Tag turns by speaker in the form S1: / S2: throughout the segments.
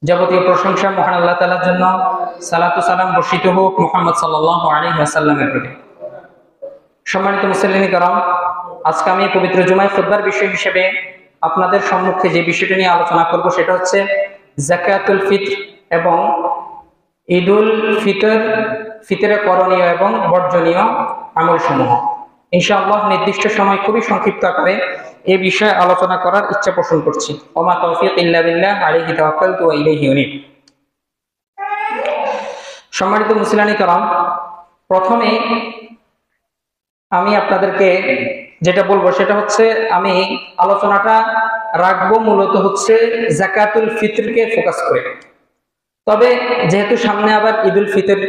S1: যাবতীয় প্রশংসা মহান আল্লাহ তাআলার জন্য। সালাতু সালাম বর্ষিত হোক মুহাম্মদ সাল্লাল্লাহু আলাইহি ওয়াসাল্লামের প্রতি। সম্মানিত মুসল্লিন কিরাম, আজকে আমি পবিত্র জুমায় খুতবার বিষয় হিসেবে আপনাদের সম্মুখে যে বিষয়টি নিয়ে আলোচনা করব সেটা হচ্ছে যাকাতুল ফিতর এবং ঈদুল ফিতরে করণীয় এবং বর্জনীয় আমলসমূহ। ইনশাআল্লাহ নির্দিষ্ট সময় খুবই সংক্ষিপ্ত আকারে এই বিষয়ে আলোচনা করার ইচ্ছা পোষণ করছি। ওমা তৌফিক ইল্লা বিল্লাহ আলাইহি তাওয়াক্কালতু ওয়া ইলাইহি উনীব। সম্মানিত মুসলিম কিরাম, প্রথমে আমি আপনাদেরকে যেটা বলবো সেটা হচ্ছে, আমি আলোচনাটা রাখবো মূলত হচ্ছে যাকাতুল ফিতরকে ফোকাস করে। তবে যেহেতু সামনে আবার ঈদুল ফিতর,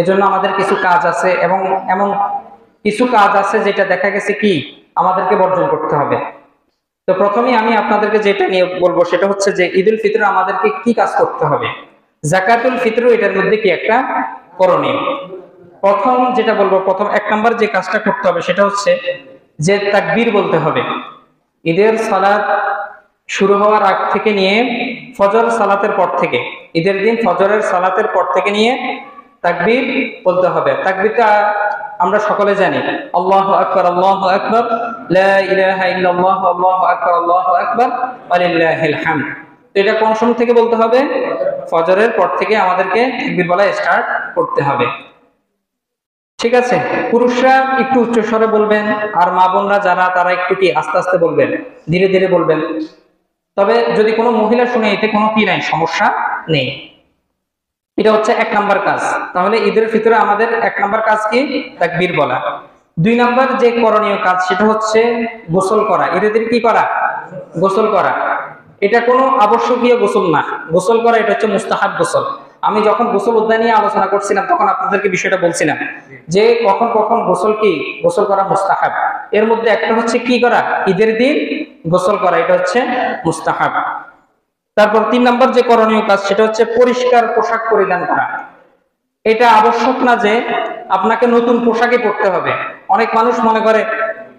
S1: এজন্য আমাদের কিছু কাজ আছে এবং এমন কিছু কাজ আছে যেটা দেখা গেছে কি আমাদেরকে বর্জন করতে হবে। তো প্রথমেই আমি আপনাদেরকে যেটা নিয়ে বলবো সেটা হচ্ছে যে ঈদুল ফিতর আমাদেরকে কি কাজ করতে হবে, যাকাতুল ফিতর এটার মধ্যে কি একটা করণীয়। প্রথম যেটা বলবো, প্রথম এক নাম্বার যে কাজটা করতে হবে সেটা হচ্ছে যে তাকবীর বলতে হবে। ঈদের সালাত শুরু হওয়ার আগ থেকে নিয়ে ফজর সালাতের পর থেকে, ঈদের দিন ফজরের সালাতের পর থেকে নিয়ে তাকবীর বলতে হবে। তাকবীরটা আমরা সকলে জানি, আল্লাহু আকবার আল্লাহু আকবার, লা ইলাহা ইল্লাল্লাহ আল্লাহু আকবার আল্লাহু আকবার ওয়া লিল্লাহিল হামদ। তো এটা কোন সময় থেকে বলতে হবে? ফজরের পর থেকে আমাদেরকে তাকবীর বলা স্টার্ট করতে হবে। ঠিক আছে, পুরুষরা একটু উচ্চ স্বরে বলবেন, আর মা বোনরা যারা তারা একটু কি আস্তে আস্তে বলবেন, ধীরে ধীরে বলবেন। তবে যদি কোনো মহিলা শুনে এতে কোনো কি নাই, সমস্যা নেই। এটা হচ্ছে এক নাম্বার কাজ। তাহলে ঈদের ফিতরে আমাদের এক নাম্বার কাজ কি? তাকবীর বলা। দুই নাম্বার যে করণীয় কাজ সেটা হচ্ছে গোসল করা। ঈদের দিন কি করা? গোসল করা। এটা কোনো আবশ্যকীয় গোসল না, গোসল করা এটা হচ্ছে মুস্তাহাব গোসল। আমি যখন গোসল অধ্যায় নিয়ে আলোচনা করছিলাম তখন আপনাদেরকে বিষয়টা বলছিলাম যে কখন কখন গোসল কি গোসল করা মুস্তাহাব। এর মধ্যে একটা হচ্ছে কি করা? ঈদের দিন গোসল করা, এটা হচ্ছে মুস্তাহাব। তারপর তিন নম্বর যে করণীয় কাজ সেটা হচ্ছে পরিষ্কার পোশাক পরিধান করা। এটা আবশ্যক না যে আপনাকে নতুন পোশাকে পরতে হবে। অনেক মানুষ মনে করে,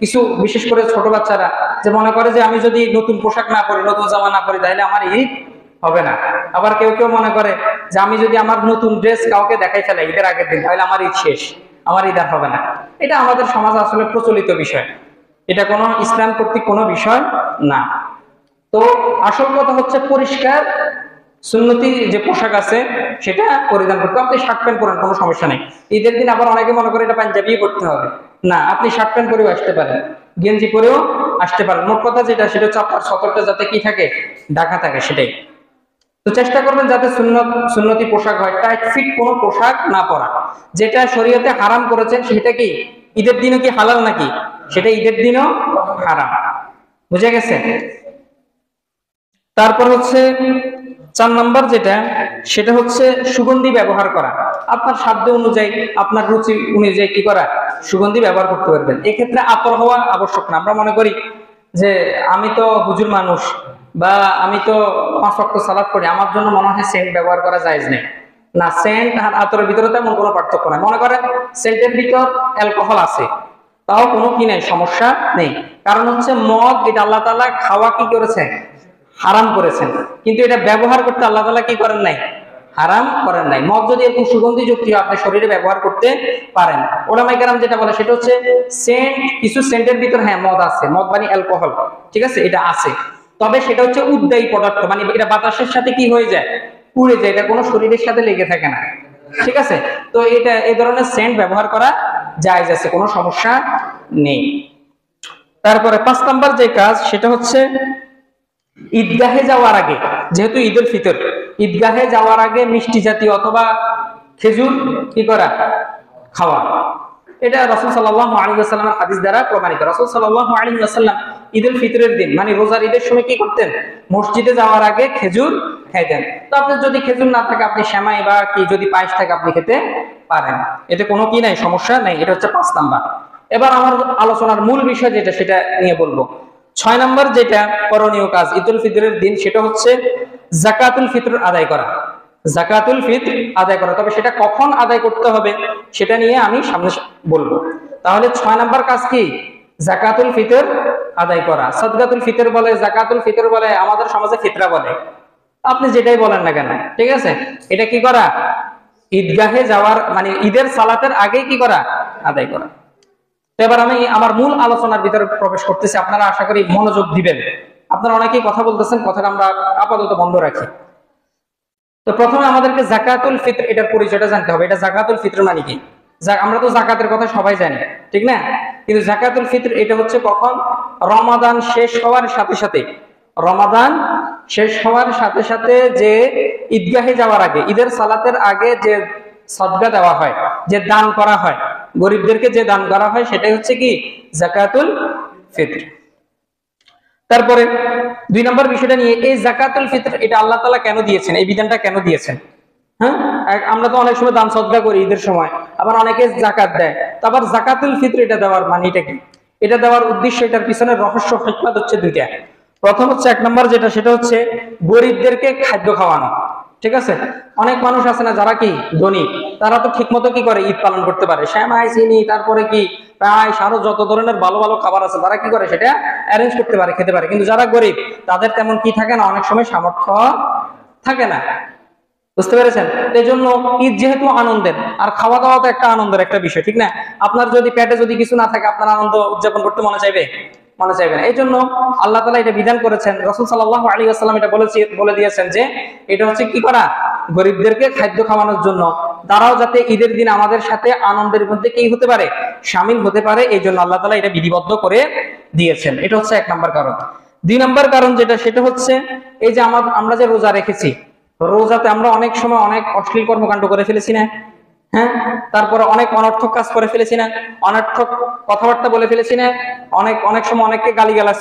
S1: কিছু বিশেষ করে ছোট বাচ্চারা যে মনে করে যে আমি যদি নতুন পোশাক না পরি, নতুন জামা না পরি, তাহলে আমার ঈদ হবে না। আবার কেউ কেউ মনে করে যে আমি যদি আমার নতুন ড্রেস কাউকে দেখাই ফেলে ঈদের আগের দিন, তাহলে আমার ঈদ শেষ, আমার ঈদ আর হবে না। এটা আমাদের সমাজে আসলে প্রচলিত বিষয়, এটা কোনো ইসলাম কর্তৃক কোনো বিষয় না। তো আসল কথা হচ্ছে পরিষ্কার সুন্নতি যে পোশাক আছে সেটা পরিধান করতে। আপনি শার্ট প্যান্ট পরেন, কোনো সমস্যা নেই। ঈদের দিন আবার অনেকে মনে করে এটা পাঞ্জাবি করতে হবে না, আপনি শার্ট প্যান্ট পরেও আসতে পারেন, গেঞ্জি পরেও আসতে পারেন। মোট কথা যেটা সেটা হচ্ছে আপনার সতর্কতা যাতে কি থাকে, ঢাকা থাকে, সেটাই। তো চেষ্টা করবেন যাতে সুন্নতি পোশাক হয়, টাইট ফিট কোনো পোশাক না পরা। যেটা শরীয়তে হারাম করেছেন সেটা কি ঈদের দিনও কি হালাল নাকি? সেটা ঈদের দিনও হারাম। বুঝে গেছে? তারপর হচ্ছে 4 নম্বর যেটা সেটা হচ্ছে সুগন্ধি ব্যবহার করা। আপনার সাধ্য অনুযায়ী, আপনার রুচি অনুযায়ী কি করা, সুগন্ধি ব্যবহার করতে পারবেন। এক্ষেত্রে আতর হওয়া আবশ্যক না। আমরা মনে করি যে আমি তো হুজুর মানুষ বা আমি তো 5 ওয়াক্ত সালাত পড়ি, আমার জন্য মনে হয় সেন্ট ব্যবহার করা জায়েজ নেই। না, সেন্ট আর আতরের ভিতরে তেমন কোনো পার্থক্য নাই। মনে করেন সেন্টের ভিতর অ্যালকোহল আছে, তাও কোনো কি নাই, সমস্যা নেই। কারণ হচ্ছে মদ, এটা আল্লাহ তাআলা খাওয়া কি করেছে, হারাম করেছেন, কিন্তু এটা ব্যবহার করতে আল্লাহ তাআলা কি করেন নাই, হারাম করেন নাই। মদ যদি এরকম সুগন্ধি যুক্ত আপনি শরীরে ব্যবহার করতে পারেন। ওলামায়ে কেরাম যেটা বলে সেটা হচ্ছে সেন্ট, কিছু সেন্টের ভিতর হ্যাঁ মদ আছে, মদ মানে অ্যালকোহল, ঠিক আছে, এটা আছে। তবে সেটা হচ্ছে উদ্দায়ী পদার্থ, মানে এটা বাতাসের সাথে কি হয়ে যায়, পুড়ে যায়, এটা কোনো শরীরের সাথে লেগে থাকে না, ঠিক আছে। তো এটা এই ধরনের সেন্ট ব্যবহার করা জায়েজ আছে, কোনো সমস্যা নেই। তারপরে 5 নাম্বার যে কাজ সেটা হচ্ছে ঈদগাহে যাওয়ার আগে, যেহেতু ঈদুল ফিতর, ঈদগাহে যাওয়ার আগে মিষ্টি জাতীয় অথবা খেজুর কি করা, খাওয়া। এটা রাসূল সাল্লাল্লাহু আলাইহি ওয়াসাল্লামের হাদিস দ্বারা প্রমাণিত। রাসূল সাল্লাল্লাহু আলাইহি ওয়াসাল্লাম ঈদুল ফিতরের দিন মানে রোজার ঈদের সময় কি করতেন, মসজিদে যাওয়ার আগে খেজুর খাইতেন। তো আপনার যদি খেজুর না থাকে, আপনি সেমাই বা কি যদি পায়েস থাকে আপনি খেতে পারেন, এতে কোনো কি নাই, সমস্যা নেই। এটা হচ্ছে 5 নাম্বার। এবার আমার আলোচনার মূল বিষয় যেটা সেটা নিয়ে বলবো। 6 নম্বর যেটা করণীয় কাজ ঈদুল ফিতরের দিন সেটা হচ্ছে যাকাতুল ফিতর আদায় করা। যাকাতুল ফিতর আদায় করা, তবে সেটা কখন আদায় করতে হবে সেটা নিয়ে আমি সামনে বলবো। তাহলে 6 নম্বর কাজ কি, যাকাতুল ফিতর আদায় করা। সাদকাতুল ফিতর বলে, যাকাতুল ফিতর বলে, আমাদের সমাজে ফিতরা বলে। আপনি যেটাই বলেন না কেন, ঠিক আছে, এটা কি করা? ঈদগাহে যাওয়ার মানে ঈদের সালাতের আগেই কি করা? আদায় করা। তো এবার আমি আমার মূল আলোচনার ভিতরে প্রবেশ করতেছি, আপনারা আশা করি মনোযোগ দিবেন। আপনারা অনেকেই কথা বলতেছেন, কথাটা আমরা আপাতত বন্ধ রাখি। তো প্রথমে আমাদেরকে যাকাতুল ফিতর এটার পরিচয়টা জানতে হবে। এটা যাকাতুল ফিতর মানে কি? আমরা তো যাকাতের কথা সবাই জানি, ঠিক না? কিন্তু যাকাতুল ফিতর এটা হচ্ছে কখন? রমাদান শেষ হওয়ার সাথে সাথে, রমাদান শেষ হওয়ার সাথে সাথে যে ঈদগাহে যাওয়ার আগে, ঈদের সালাতের আগে যে সদকা দেওয়া হয়, যে দান করা হয়, গরিবদেরকে যে দান করা হয়, সেটাই হচ্ছে কি? যাকাতুল ফিতর। তারপরে 2 নম্বর বিষয়টা নিয়ে, এই যাকাতুল ফিতর এটা আল্লাহ তাআলা কেন দিয়েছেন, এই বিধানটা কেন দিয়েছেন? হ্যাঁ, আমরা তো অনেক সময় দান সদকা করি ঈদের সময়, আবার অনেকে যাকাত দেয়। তো আবার যাকাতুল ফিতর এটা দেওয়ার মানেটা কি? এটা দেওয়ার উদ্দেশ্য, এটার পিছনে রহস্য হিকমত হচ্ছে 2টা। প্রথম হচ্ছে 1 নম্বর যেটা, সেটা হচ্ছে গরিবদেরকে খাদ্য খাওয়ানো, ঠিক আছে? অনেক মানুষ আছে না যারা কি ধনী, তারা তো ঠিক মতো কি করে ঈদ পালন করতে পারে, সেমাই চিনি তারপরে কি প্রায় আরো যত ধরনের ভালো ভালো খাবার আছে, তারা কি করে সেটা অ্যারেঞ্জ করতে পারে, খেতে পারে। কিন্তু যারা গরিব তাদের তেমন কি থাকে না, অনেক সময় সামর্থ্য থাকে না। বুঝতে পেরেছেন? এই জন্য ঈদ যেহেতু আনন্দের, আর খাওয়া দাওয়া তো একটা আনন্দের একটা বিষয়, ঠিক না? আপনার যদি পেটে যদি কিছু না থাকে, আপনার আনন্দ উদযাপন করতে মনে চাইবে? মনে চাইবে না। এই জন্য আল্লাহ তাআলা এটা বিধান করেছেন। রাসূল সাল্লাল্লাহু আলাইহি ওয়াসাল্লাম এটা বলে দিয়েছেন যে এটা হচ্ছে কি করা? গরিবদেরকে খাদ্য খাওয়ানোর জন্য, তারাও যাতে ঈদের দিন আমাদের সাথে আনন্দের মধ্যে কি হতে পারে, শামিল হতে পারে। এই জন্য আল্লাহ তাআলা এটা বিধিবদ্ধ করে দিয়েছেন। এটা হচ্ছে 1 নম্বর কারণ। 2 নম্বর কারণ যেটা, সেটা হচ্ছে এই যে আমরা যে রোজা রেখেছি, রোজাতে আমরা অনেক সময় অনেক অশ্লীল কর্মকাণ্ড করে ফেলেছি না? হ্যাঁ, তারপরে অনেক অনর্থক কাজ করে ফেলেছি না? অনর্থক কথাবার্তা বলে ফেলেছি না? অনেক সময় অনেককে গালিগালাজ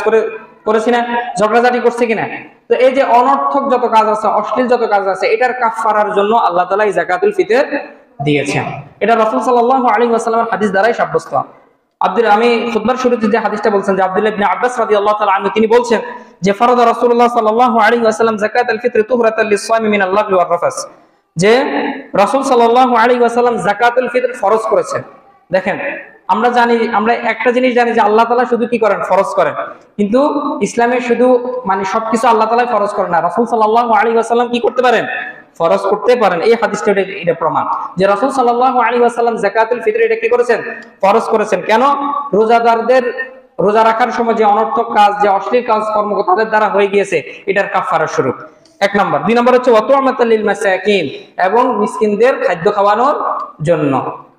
S1: করেছি না? ঝগড়াঝাটি করছে কিনা? তো এই যে অনর্থক যত কাজ আছে, অশ্লীল যত কাজ আছে, এটার কাফারার জন্য আল্লাহ তাআলা এই যাকাতুল ফিতর দিয়েছেন। এটা রাসূল সাল্লাল্লাহু আলাইহি ওয়াসাল্লামের হাদিস দ্বারাই সাব্যস্ত। আমি খুতবার শুরুতে যে হাদিসটা বলছেন, যে আব্দুল্লাহ ইবনে আব্বাস রাদিয়াল্লাহু তাআলা আনহু তিনি বলছেন যে ফারাদা রাসূলুল্লাহ সাল্লাল্লাহু আলাইহি ওয়াসাল্লাম যাকাতুল ফিতর তুহরাতাল লিস-সাইমি মিনাল লাগwi ওয়ার রাফাস, যে রাসূল সাল্লাল্লাহু আলাইহি ওয়াসাল্লাম যাকাতুল ফিতর ফরজ করেছেন। দেখেন, আমরা একটা জিনিস জানি যে আল্লাহ তাআলা শুধু কি করেন? ফরজ করেন। কিন্তু ইসলামে শুধু মানে সবকিছু আল্লাহ তাআলাই ফরজ করেন না, রাসূল সাল্লাল্লাহু আলাইহি ওয়াসাল্লাম কি করতে পারেন? ফরজ করতে পারেন। এই হাদিসটা এটা প্রমাণ যে রাসূল সাল্লাল্লাহু আলাইহি ওয়াসাল্লাম যাকাতুল ফিতর এটা কি করেছেন? ফরজ করেছেন। কেন? রোজাদারদের রোজা রাখার সময় যে অনর্থক কাজ, যে অশ্লীল কাজ কর্ম তাদের দ্বারা হয়ে গিয়েছে, এটার কাফারা স্বরূপ। 1 নম্বর। 2 নম্বর হচ্ছে ওয়াতু'মাতাল লিল মাসাকিন, এবং মিসকিনদের খাদ্য খাওয়ানোর জন্য।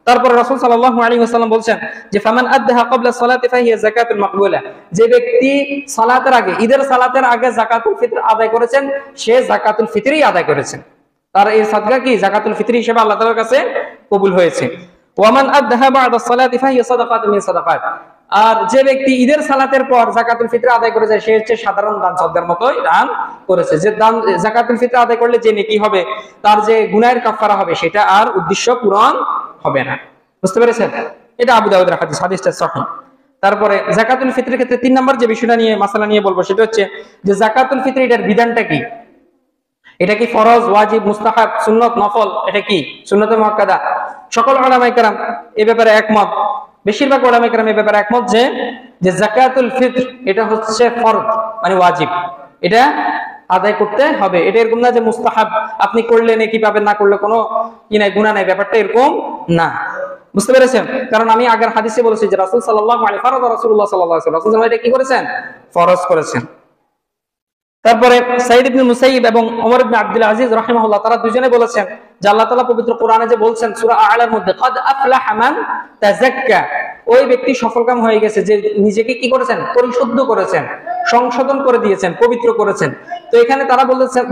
S1: তারপর রাসূল সাল্লাল্লাহু আলাইহি ওয়াসাল্লাম বলছেন যে ফামান আদ্দাহা ক্বাবলা সালাতি ফাহিয়া যাকাতুল মাকবুলা, যে ব্যক্তি সালাতের আগে, ঈদের সালাতের আগে যাকাতুল ফিতর আদায় করেছেন, সে যাকাতুল ফিতরই আদায় করেছেন। তার এই সাদকা কি যাকাতুল ফিতর হিসেবে আল্লাহ তাআলার কাছে কবুল হয়েছে। ওয়ামান আদ্দাহা বা'দা সালাতি ফাহিয়া সাদাকাতুন মিন সাদাকাত, আর যে ব্যক্তি ঈদের সালাতের পর যাকাতুল ফিতর আদায় করে যায়, সে হচ্ছে সাধারণ দান সদকার মতোই দান করেছে। যে দান যাকাতুল ফিতর আদায় করলে যে নেকি হবে, তার যে গুনাহের কাফারা হবে, সেটা আর উদ্দেশ্য পূরণ হবে না। বুঝতে পেরেছেন? এটা আবু দাউদের হাদিস, হাদিসটা সহিহ। তারপরে যাকাতুল ফিতরের ক্ষেত্রে 3 নম্বর যে বিষয়টা নিয়ে মাসালা নিয়ে বলবো, সেটা হচ্ছে যে যাকাতুল ফিতর এটার বিধানটা কি? এটা কি ফরজ, ওয়াজিব, মুস্তাহাব, সুন্নত, নফল? এটা কি সুন্নতে মুআক্কাদা? সকল উলামায়ে কেরাম এই ব্যাপারে একমত। বেশিরভাগ উলামায়ে কেরাম এই ব্যাপারে একমত যে যাকাতুল ফিতর এটা হচ্ছে ফরজ, মানে ওয়াজিব, এটা আদায় করতে হবে। এটা এরকম না যে মুস্তাহাব, আপনি করলে নেকি পাবেন, না করলে কোনো কি নাই, গুনাহ নাই, ব্যাপারটা এরকম না। বুঝতে পেরেছেন? কারণ আমি আগের হাদিসে বলেছি যে রাসূল সাল্লাল্লাহু আলাইহি ফারাদা রাসূলুল্লাহ সাল্লাল্লাহু আলাইহি ওয়াসাল্লাম, রাসূল এটা কি করেছেন? ফরজ করেছেন। তারপরে সাঈদ ইবনে মুসাইয়িব এবং ওমর ইবনে আব্দুল আজিজ রাহিমাহুল্লাহ, তারা দুজনে বলেছেন যে আল্লাহ তাআলা পবিত্র কোরআনে যে বলছেন সূরা আ'লার মধ্যে, ক্বাদ আফলাহা মান তাযাক্কা, ওই ব্যক্তি সফলকাম হয়ে গেছে যে নিজেকে কি করেছেন? পরিশুদ্ধ করেছেন, সংশোধন করে দিয়েছেন, পবিত্র করেছেন। তো এখানে তারা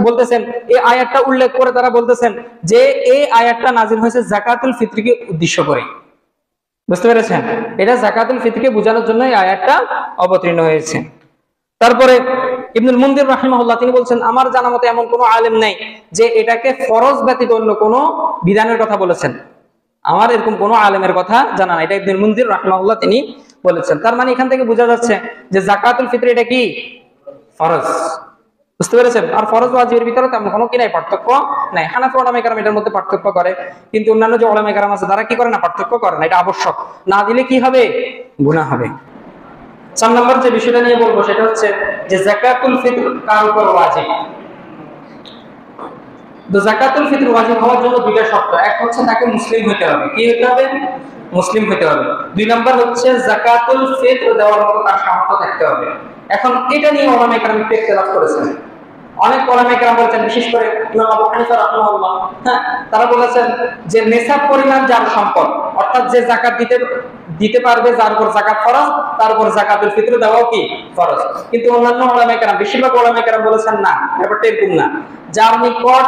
S1: বলতেছেন এই আয়াতটা উল্লেখ করে, তারা বলতেছেন যে এই আয়াতটা নাযিল হয়েছে যাকাতুল ফিতরকে উদ্দেশ্য করে। বুঝতে পেরেছেন? এটা যাকাতুল ফিতরকে বোঝানোর জন্য এই আয়াতটা অবতীর্ণ হয়েছে। তারপরে ইবনুল মুনযির রাহিমাহুল্লাহ তিনি বলছেন, আমার জানা মতে এমন কোনো আলেম নেই যে এটাকে ফরজ ব্যতীত অন্য কোনো বিধানের কথা বলেছেন। আমার এরকম কোনো আলেমের কথা জানা নাই। এটা ইবনুল মুনযির রাহিমাহুল্লাহ তিনি বলেছেন। তার মানে এখান থেকে বোঝা যাচ্ছে যে যাকাতুল ফিতর এটা কি? ফরজ। বুঝতে পেরেছেন? আর ফরজ ওয়াজিবের ভিতরে তেমন কোনো কি নাই, পার্থক্য নাই। হানাফি উলামায়ে কেরাম এটার মধ্যে পার্থক্য করে, কিন্তু অন্যান্য যে উলামায়ে কেরাম আছে তারা কি করে না, পার্থক্য করে না। এটা আবশ্যক, না দিলে কি হবে? গুনাহ হবে। 4 নম্বর যে বিষয়টা নিয়ে বলবো সেটা হচ্ছে যে যাকাতুল ফিতর কার উপর ওয়াজিব। তো যাকাতুল ফিতর ওয়াজিব হওয়ার জন্য দুইটা শর্ত, এক হচ্ছে তাকে মুসলিম হতে হবে। কি হতে হবে? মুসলিম হতে হবে। দুই নাম্বার হচ্ছে যাকাতুল ফিতর দেওয়ার মতো তার সামর্থ্য থাকতে হবে। এখন এটা নিয়ে ওলামায়ে কেরাম একটু ইখতিলাফ করেছেন। অনেক ওলামায়ে কেরাম বলেছেন, বিশেষ করে ইমাম আবু হানিফা রাহিমাহুল্লাহ, হ্যাঁ, তারা বলেছেন যে নেসাব পরিমাণ যার সম্পদ, অর্থাৎ যে যাকাত দিতে পারবে, যার উপর যাকাত ফরজ, তার উপর যাকাতুল ফিতর দেওয়াও কি ফরজ। কিন্তু অন্যান্য ওলামায়ে কেরাম, বেশিরভাগ ওলামায়ে কেরাম বলেছেন না, ব্যাপারটা এরকম না। যার নিকট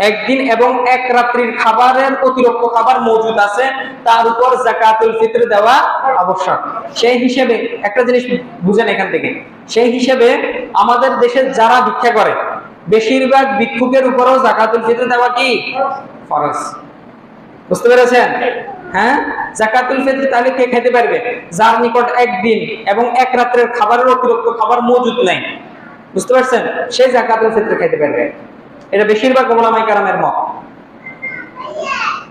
S1: একদিন এবং এক রাত্রির খাবারের অতিরিক্ত খাবার মজুদ আছে, তার উপর যাকাতুল ফিতর দেওয়া আবশ্যক। সেই হিসেবে একটা জিনিস বুঝেন এখান থেকে, সেই হিসেবে আমাদের দেশে যারা ভিক্ষা করে বেশিরভাগ ভিক্ষুকের উপরও যাকাতুল ফিতর দেওয়া কি ফরজ। বুঝতে পেরেছেন? হ্যাঁ, যাকাতুল ফিতর তাহলে কে খেতে পারবে? যার নিকট একদিন এবং এক রাত্রের খাবারের অতিরিক্ত খাবার মজুদ নাই, বুঝতে পারছেন, সে যাকাতুল ফিতর খেতে পারবে। এটা বেশিরভাগ ওলামায়ে কেরামের মত,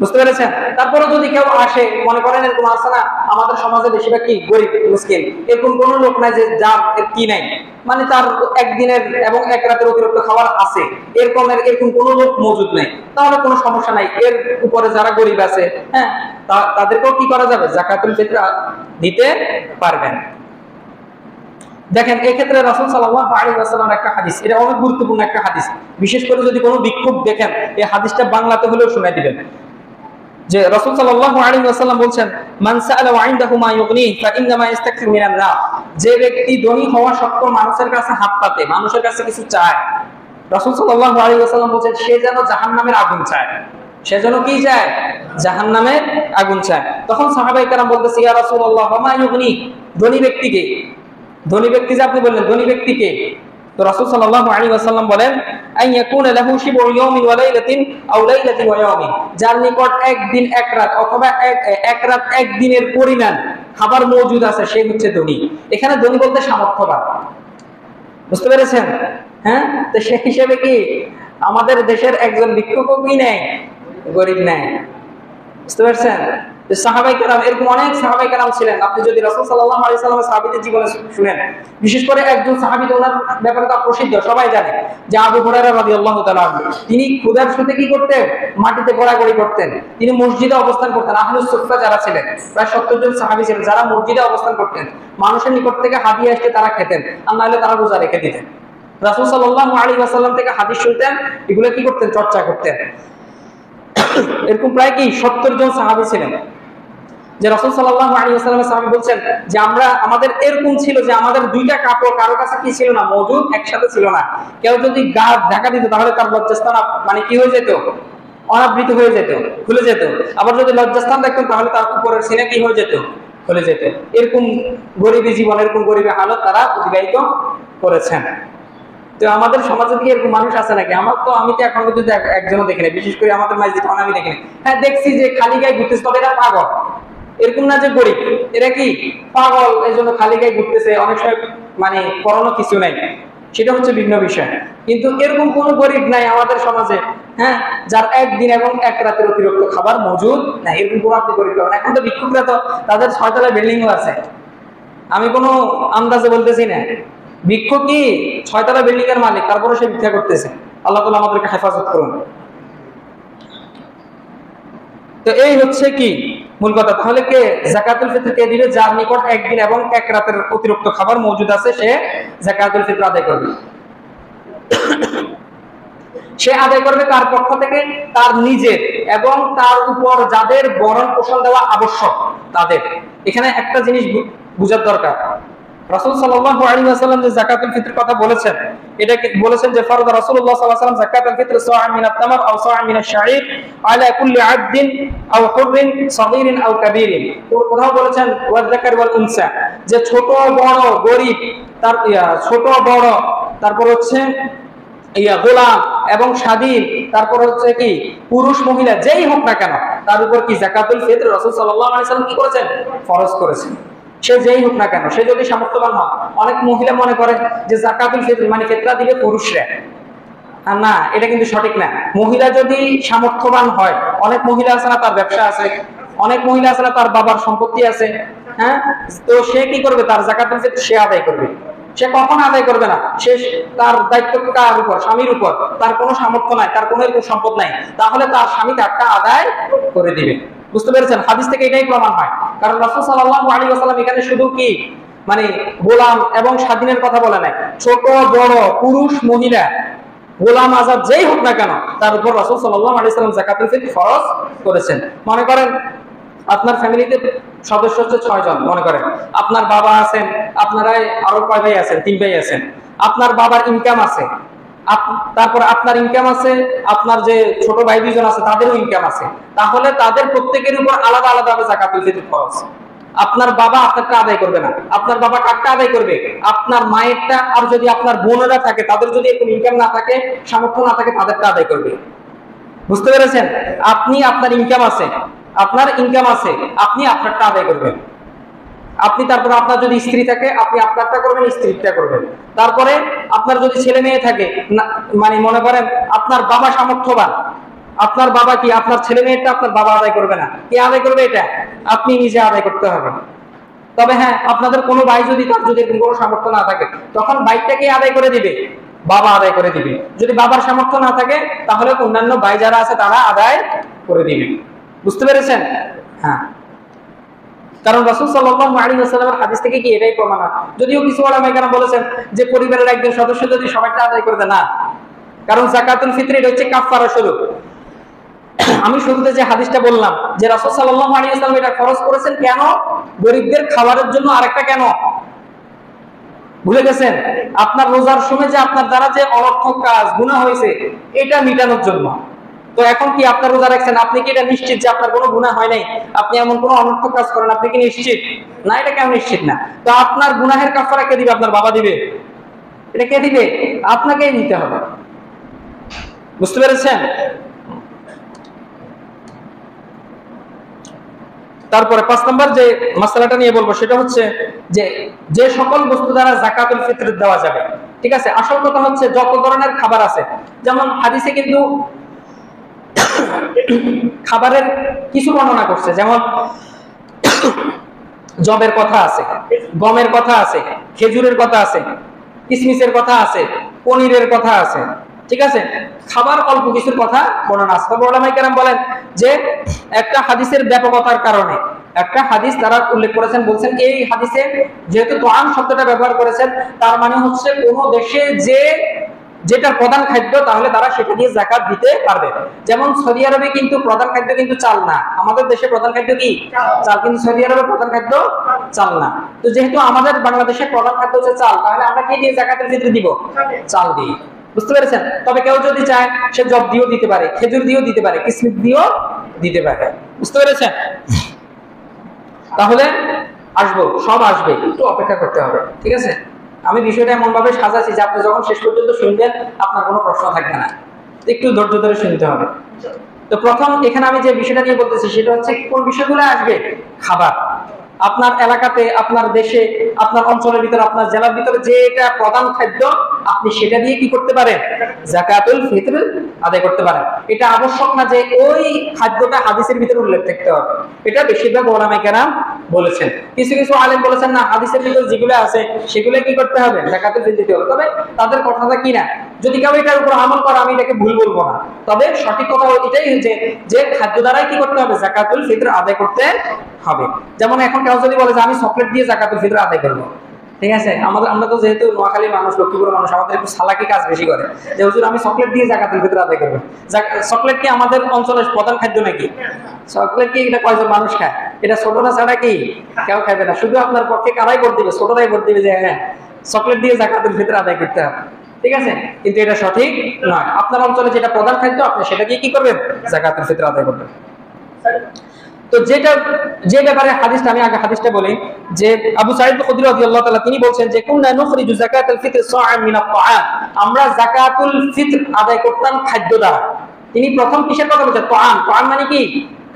S1: বুঝতে পেরেছেন? তারপরে যদি কেউ আসে, মনে করেন এরকম আছে না আমাদের সমাজে বেশিরভাগ কি গরিব মিসকিন, এরকম কোন লোক নাই যে যার কি নাই, মানে তার একদিনের এবং এক রাতের অতিরিক্ত খাবার আছে, এরকম কোন লোক মজুদ নেই, তাহলে কোনো সমস্যা নাই। এর উপরে যারা গরিব আছে, হ্যাঁ, তাদেরকেও কি করা যাবে? যাকাতুল ফিতর দিতে পারবেন। দেখেন এই ক্ষেত্রে রাসূল সাল্লাল্লাহু আলাইহি ওয়াসাল্লামের একটা হাদিস, এটা অনেক গুরুত্বপূর্ণ একটা হাদিস। বিশেষ করে যদি কোনো ভিক্ষুক দেখেন, এই হাদিসটা বাংলাতে হলেও শুনাই দিবেন। যে রাসূল সাল্লাল্লাহু আলাইহি ওয়াসাল্লাম বলছেন, মান সাআলা ওয়া ইনদাহু মা ইউগনি ফা ইন্নামা ইস্তাকসিরু মিনান নার। যে ব্যক্তি ধনী হওয়া সত্ত্বেও মানুষের কাছে হাত পাতে, মানুষের কাছে কিছু চায়, রাসূল সাল্লাল্লাহু আলাইহি ওয়াসাল্লাম বলছেন সে যেন জাহান্নামের আগুন চায়। সে যেন কি চায়? জাহান্নামের আগুন চায়। তখন সাহাবায়ে কেরাম বলতেছে, ইয়া রাসূলুল্লাহ ওয়া মা ইউগনি, ধনী ব্যক্তিকে, ধনী ব্যক্তি যে আপনি বললেন, ধনী ব্যক্তিকে? তো রাসূল সাল্লাল্লাহু আলাইহি ওয়াসাল্লাম বলেন, আন ইয়াকুনা লাহু শিবউ ইয়াউমিন ওয়া লাইলাতিন আও লাইলাতিন ওয়া ইয়াউমিন, যার নিকট একদিন এক রাত অথবা এক রাত এক দিনের পরিমাণ খাবার মজুদ আছে, সে হচ্ছে ধনী। এখানে ধনী বলতে সামর্থ্যবান, বুঝতে পেরেছেন? হ্যাঁ, তো সেই হিসেবে কি আমাদের দেশের একজন ভিক্ষুকও কি নেই, গরিব নেই, বুঝতে পারছেন? সাহাবায়ে কেরাম, এরকম অনেক সাহাবায়ে কেরাম ছিলেন। আপনি যদি রাসূল সাল্লাল্লাহু আলাইহি সাল্লামের সাহাবীদের জীবনে শুনেন, বিশেষ করে একজন সাহাবী, ওনার ব্যাপারে তো প্রসিদ্ধ, সবাই জানে, যে আবু হুরায়রা রাদিয়াল্লাহু তাআলা আনহু। তিনি ক্ষুধার সাথে কি করতেন? মাটিতে গড়াগড়ি করতেন। তিনি মসজিদে অবস্থান করতেন। আহলুস সুফফা যারা ছিলেন, প্রায় 70 জন সাহাবী ছিলেন, যারা মসজিদে অবস্থান করতেন। মানুষের নিকট থেকে হাদিয়া আসলে তারা খেতেন, আর না হলে তারা রোজা রেখে দিতেন। রাসূল সাল্লাল্লাহু আলাইহি ওয়াসাল্লাম থেকে হাদিস শুনতেন, এগুলো কি করতেন? চর্চা করতেন। এরকম প্রায় কি 70 জন সাহাবী ছিলেন। যে রাসূল সাল্লাল্লাহু আলাইহি ওয়াসাল্লামের সাহাবী বলছেন যে আমাদের এরকম ছিল যে আমাদের দুইটা কাপড় কারো কাছে কি ছিল না, মজুদ, একসাথে ছিল না। কেউ যদি গা ঢাকা দিত তাহলে তার লজ্জাস্থান মানে কি হয়ে যেত? অনাবৃত হয়ে যেত, খুলে যেত। আবার যদি লজ্জাস্থান দেখতেন তাহলে তার উপরের সিনা কি হয়ে যেত? খুলে যেত। এরকম গরিবী জীবন, এরকম গরিবী হালত তারা অতিবাহিত করেছেন। তো আমাদের সমাজে কি এরকম মানুষ আছে নাকি? আমি তো এখন কিন্তু একজনও দেখিনি, বিশেষ করে আমাদের মাঝে আমি দেখিনি। হ্যাঁ, দেখছি যে খালি গায়ে ঘুরতেছে, তবে এরা পাগল। এরকম না যে গরিব, এরা কি পাগল, এই জন্য খালি গায়ে ঘুরতেছে, অনেক সময় মানে পড়ানো কিছু নাই, সেটা হচ্ছে ভিন্ন বিষয়। কিন্তু এরকম কোন গরিব নাই আমাদের সমাজে, হ্যাঁ, যার একদিন এবং এক রাতের অতিরিক্ত খাবার মজুদ নাই, এরকম কোনো আপনি গরিব পাবেন। এখন তো ভিক্ষুকরা তো তাদের 6 তলা বিল্ডিংও আছে, আমি কোনো আন্দাজে বলতেছি না। ভিক্ষুক কি 6 তলা বিল্ডিং এর মালিক, তারপরে সে ভিক্ষা করতেছে। আল্লাহ তাআলা আমাদেরকে হেফাজত করুন। তো এই হচ্ছে কি মূল কথা। তাহলে কে যাকাতুল ফিতর কে দিবে? যার নিকট একদিন এবং এক রাতের অতিরিক্ত খাবার মজুদ আছে, সে যাকাতুল ফিতর আদায় করবে। সে আদায় করবে কার পক্ষ থেকে? তার নিজের এবং তার উপর যাদের ভরণ পোষণ দেওয়া আবশ্যক তাদের। এখানে একটা জিনিস বুঝার দরকার, রাসূল সাল্লাল্লাহু আলাইহি ওয়াসাল্লাম যে যাকাতুল ফিতর কথা বলেছেন, এটা কি বলেছেন যে ফরজ রাসূলুল্লাহ সাল্লাল্লাহু আলাইহি ওয়াসাল্লাম যাকাতুল ফিতর সাআ মিনাত তামার আও সাআ মিনাশ শাঈর আলা কুল্লি আবদিন আও হুররিন সাগীরিন আও কাবীরিন। কোথাও বলেছেন ওয়াল যাকার ওয়াল উনসা, যে ছোট বড়, গরীব, তার ছোট বড়, তারপর হচ্ছে গোলাম এবং স্বাধীন, তারপর হচ্ছে কি পুরুষ মহিলা যেই হোক না কেন, তার উপর কি যাকাতুল ফিতর রাসূল সাল্লাল্লাহু আলাইহি ওয়াসাল্লাম কি করেছেন? ফরজ করেছেন। সে যেই হোক না কেন, সে যদি সামর্থ্যবান হয়। অনেক মহিলা মনে করে যে যাকাতুল ফিতর মানে ফিতরা দিবে পুরুষরা, আর না, এটা কিন্তু সঠিক না। মহিলা যদি সামর্থ্যবান হয়, অনেক মহিলা আছে না তার ব্যবসা আছে, অনেক মহিলা আছে না তার বাবার সম্পত্তি আছে, হ্যাঁ, তো সে কি করবে? তার যাকাতুল ফিতর সে আদায় করবে। সে কখন আদায় করবে না? সে তার দায়িত্ব কার উপর? স্বামীর উপর। তার কোনো সামর্থ্য নাই, তার কোনো এরকম সম্পদ নাই, তাহলে তার স্বামী তারটা আদায় করে দিবে। বুঝতে পেরেছেন? হাদিস থেকে এটাই প্রমাণ হয়। কারণ রাসূল সাল্লাল্লাহু আলাইহি ওয়াসাল্লাম এখানে শুধু কি মানে গোলাম এবং স্বাধীনের কথা বলে নাই, ছোট বড় পুরুষ মহিলা গোলাম আজাদ যেই হোক না কেন তার উপর রাসূল সাল্লাল্লাহু আলাইহি ওয়াসাল্লাম যাকাতুল ফিতর ফরজ করেছেন। মনে করেন আপনার ফ্যামিলিতে সদস্য হচ্ছে 6 জন, মনে করেন আপনার বাবা আছেন, আপনারা আরো কয় ভাই আছেন? 3 ভাই আছেন। আপনার বাবার ইনকাম আছে, তারপর আপনার ইনকাম আছে, আপনার যে ছোট ভাই 2 জন আছে তাদেরও ইনকাম আছে, তাহলে তাদের প্রত্যেকের উপর আলাদা আলাদা যাকাতুল ফিতর ফরজ। আপনার বাবা আপনারটা আদায় করবে না, আপনার বাবা কারটা আদায় করবে? আপনার মায়েরটা। আর যদি আপনার বোনেরা থাকে, তাদের যদি কোনো ইনকাম না থাকে, সামর্থ্য না থাকে, তাদেরটা আদায় করবে। বুঝতে পেরেছেন? আপনি আপনার ইনকাম আছে, আপনার ইনকাম আছে, আপনি আপনারটা আদায় করবেন। আপনি তারপর আপনার যদি স্ত্রী থাকে, আপনি আপনারটা করবেন, স্ত্রীরটা করবেন। তারপরে আপনার যদি ছেলে মেয়ে থাকে, মানে মনে করেন আপনার বাবা সামর্থ্যবান, আপনার বাবা কি আপনার ছেলে মেয়েটা আপনার বাবা আদায় করবে না, কে আদায় করবে? এটা আপনি নিজে আদায় করতে হবে। তবে হ্যাঁ, আপনাদের কোনো ভাই যদি তার যদি কোনো সামর্থ্য না থাকে, তখন ভাইটাকে আদায় করে দিবে, বাবা আদায় করে দিবে। যদি বাবার সামর্থ্য না থাকে, তাহলে অন্যান্য ভাই যারা আছে তারা আদায় করে দিবে। বুঝতে পেরেছেন? হ্যাঁ, কারণ রাসূল সাল্লাল্লাহু আলাইহি ওয়াসাল্লামের হাদিস থেকে কি এটাই প্রমাণ হয়। যদিও কিছু ওলামা কেরাম বলেছেন যে পরিবারের একজন সদস্য যদি সবাইটা আদায় করে দেয়, না, কারণ যাকাতুল ফিতর এটা হচ্ছে কাফারা স্বরূপ। আমি শুরুতে যে হাদিসটা বললাম যে রাসূল সাল্লাল্লাহু আলাইহি ওয়াসাল্লাম এটা ফরজ করেছেন কেন? গরিবদের খাবারের জন্য। আরেকটা কেন ভুলে গেছেন? আপনার রোজার সময় যে আপনার দ্বারা যে অনর্থক কাজ গুনাহ হয়েছে, এটা মিটানোর জন্য। তো এখন কি আপনার রোজা রাখছেন, আপনি কি এটা নিশ্চিত যে আপনার কোনো গুনাহ হয় নাই? আপনি এমন কোনো অনর্থক কাজ করেন, আপনি কি নিশ্চিত? না, এটা কেউ নিশ্চিত না। তো আপনার গুনাহের কাফারা কে দিবে? আপনার বাবা দিবে? এটা কে দিবে? আপনাকেই নিতে হবে। বুঝতে পেরেছেন? তারপরে 5 নম্বর যে মাসআলাটা নিয়ে বলবো সেটা হচ্ছে যে যে সকল বস্তু দ্বারা যাকাতুল ফিতর দেওয়া যাবে। ঠিক আছে? আসল কথা হচ্ছে যত ধরনের খাবার আছে, যেমন হাদিসে কিন্তু খাবারের কিছু বর্ণনা করছে, যেমন জবের কথা আছে, গমের কথা আছে, খেজুরের কথা আছে, কিশমিশের কথা আছে, পনিরের কথা আছে। ঠিক আছে? খাবার অল্প কিছুর কথা বর্ণনা আছে। তবে ওলামায়ে কেরাম বলেন যে একটা হাদিসের ব্যাপকতার কারণে একটা হাদিস তারা উল্লেখ করেছেন, বলছেন এই হাদিসে যেহেতু তোয়াম শব্দটা ব্যবহার করেছেন, তার মানে হচ্ছে কোন দেশে যেটা প্রধান খাদ্য, তাহলে তারা সেটা দিয়ে যাকাত দিতে পারবে। যেমন সৌদি আরবে কিন্তু প্রধান খাদ্য কিন্তু চাল না, আমাদের দেশে প্রধান খাদ্য কি? চাল, কিন্তু সৌদি আরবে প্রধান খাদ্য চাল না। তো যেহেতু আমাদের বাংলাদেশের প্রধান খাদ্য হচ্ছে চাল, তাহলে আমরা কি দিয়ে যাকাতুল ফিতর দিব? চাল দিয়ে। বুঝতে পেরেছেন? তবে কেউ যদি চায় সে জব দিয়েও দিতে পারে, খেজুর দিয়েও দিতে পারে, কিশমিশ দিয়েও দিতে পারে। বুঝতে পেরেছেন? তাহলে আসবো, সব আসবে, একটু অপেক্ষা করতে হবে। ঠিক আছে? আমি বিষয়টা এমন ভাবে সাজাচ্ছি যে আপনি যখন শেষ পর্যন্ত শুনবেন আপনার কোনো প্রশ্ন থাকবে না, একটু ধৈর্য ধরে শুনতে হবে। তো প্রথম এখানে আমি যে বিষয়টা নিয়ে বলতেছি সেটা হচ্ছে কোন বিষয়গুলো আসবে? খাবার। আপনার এলাকাতে, আপনার দেশে, আপনার অঞ্চলের ভিতরে, আপনার জেলার ভিতরে যে এটা প্রধান খাদ্য, আপনি সেটা দিয়ে কি করতে পারেন? যাকাতুল ফিতর আদায় করতে পারেন। এটা আবশ্যক না যে ওই খাদ্যটা হাদিসের ভিতরে উল্লেখ থাকতে হবে, এটা বেশিরভাগ ওলামায়ে কেরাম বলেছেন। কিছু কিছু আলেম বলেছেন না, হাদিসের ভিতরে যেগুলো আছে সেগুলো কি করতে হবে? যাকাতুল ফিতর দিতে হবে। তবে তাদের কথাটা কি না, যদি কেউ এটার উপর আমল করে আমি এটাকে ভুল বলবো না, তবে সঠিক কথা এটাই যে খাদ্য দ্বারাই কি করতে হবে? যাকাতুল ফিতর আদায় করতে হবে। যেমন এখন কেউ যদি বলে যে আমি চকলেট দিয়ে যাকাতুল ফিতর আদায় করবো, ঠিক আছে? আমরা তো যেহেতু নোয়াখালীর মানুষ, লক্ষ্মীপুরের মানুষ, আমাদের একটু চালাকি কাজ বেশি করে, যে হুজুর আমি চকলেট দিয়ে যাকাতুল ফিতর আদায় করবো। চকলেট কি আমাদের অঞ্চলের প্রধান খাদ্য নাকি? চকলেট কি এটা কয়জন মানুষ খায়? এটা ছোটরা ছাড়া কি কেউ খাবে না। শুধু আপনার পক্ষে কারাই ভোট দিবে? ছোটরাই ভোট দিবে যে হ্যাঁ চকলেট দিয়ে যাকাতুল ফিতর আদায় করতে হবে। ঠিক আছে? কিন্তু এটা সঠিক নয়। আপনার অঞ্চলে যেটা প্রধান খাদ্য আপনি সেটা দিয়ে কি করবেন? যাকাতুল ফিতর আদায় করবেন। তো যে ব্যাপারে হাদিসটা, আমি আগে হাদিসটা বলি যে আবু সাঈদ খুদরি রাদিয়াল্লাহু তাআলা তিনি বলছেন যে কুননা নুখরিজু যাকাতুল ফিতর সাআম মিন আত-তাআম, আমরা যাকাতুল ফিতর আদায় করতাম খাদ্য দ্বারা। তিনি প্রথম কিসের কথা বলছেন? তাআম। তাআম মানে কি?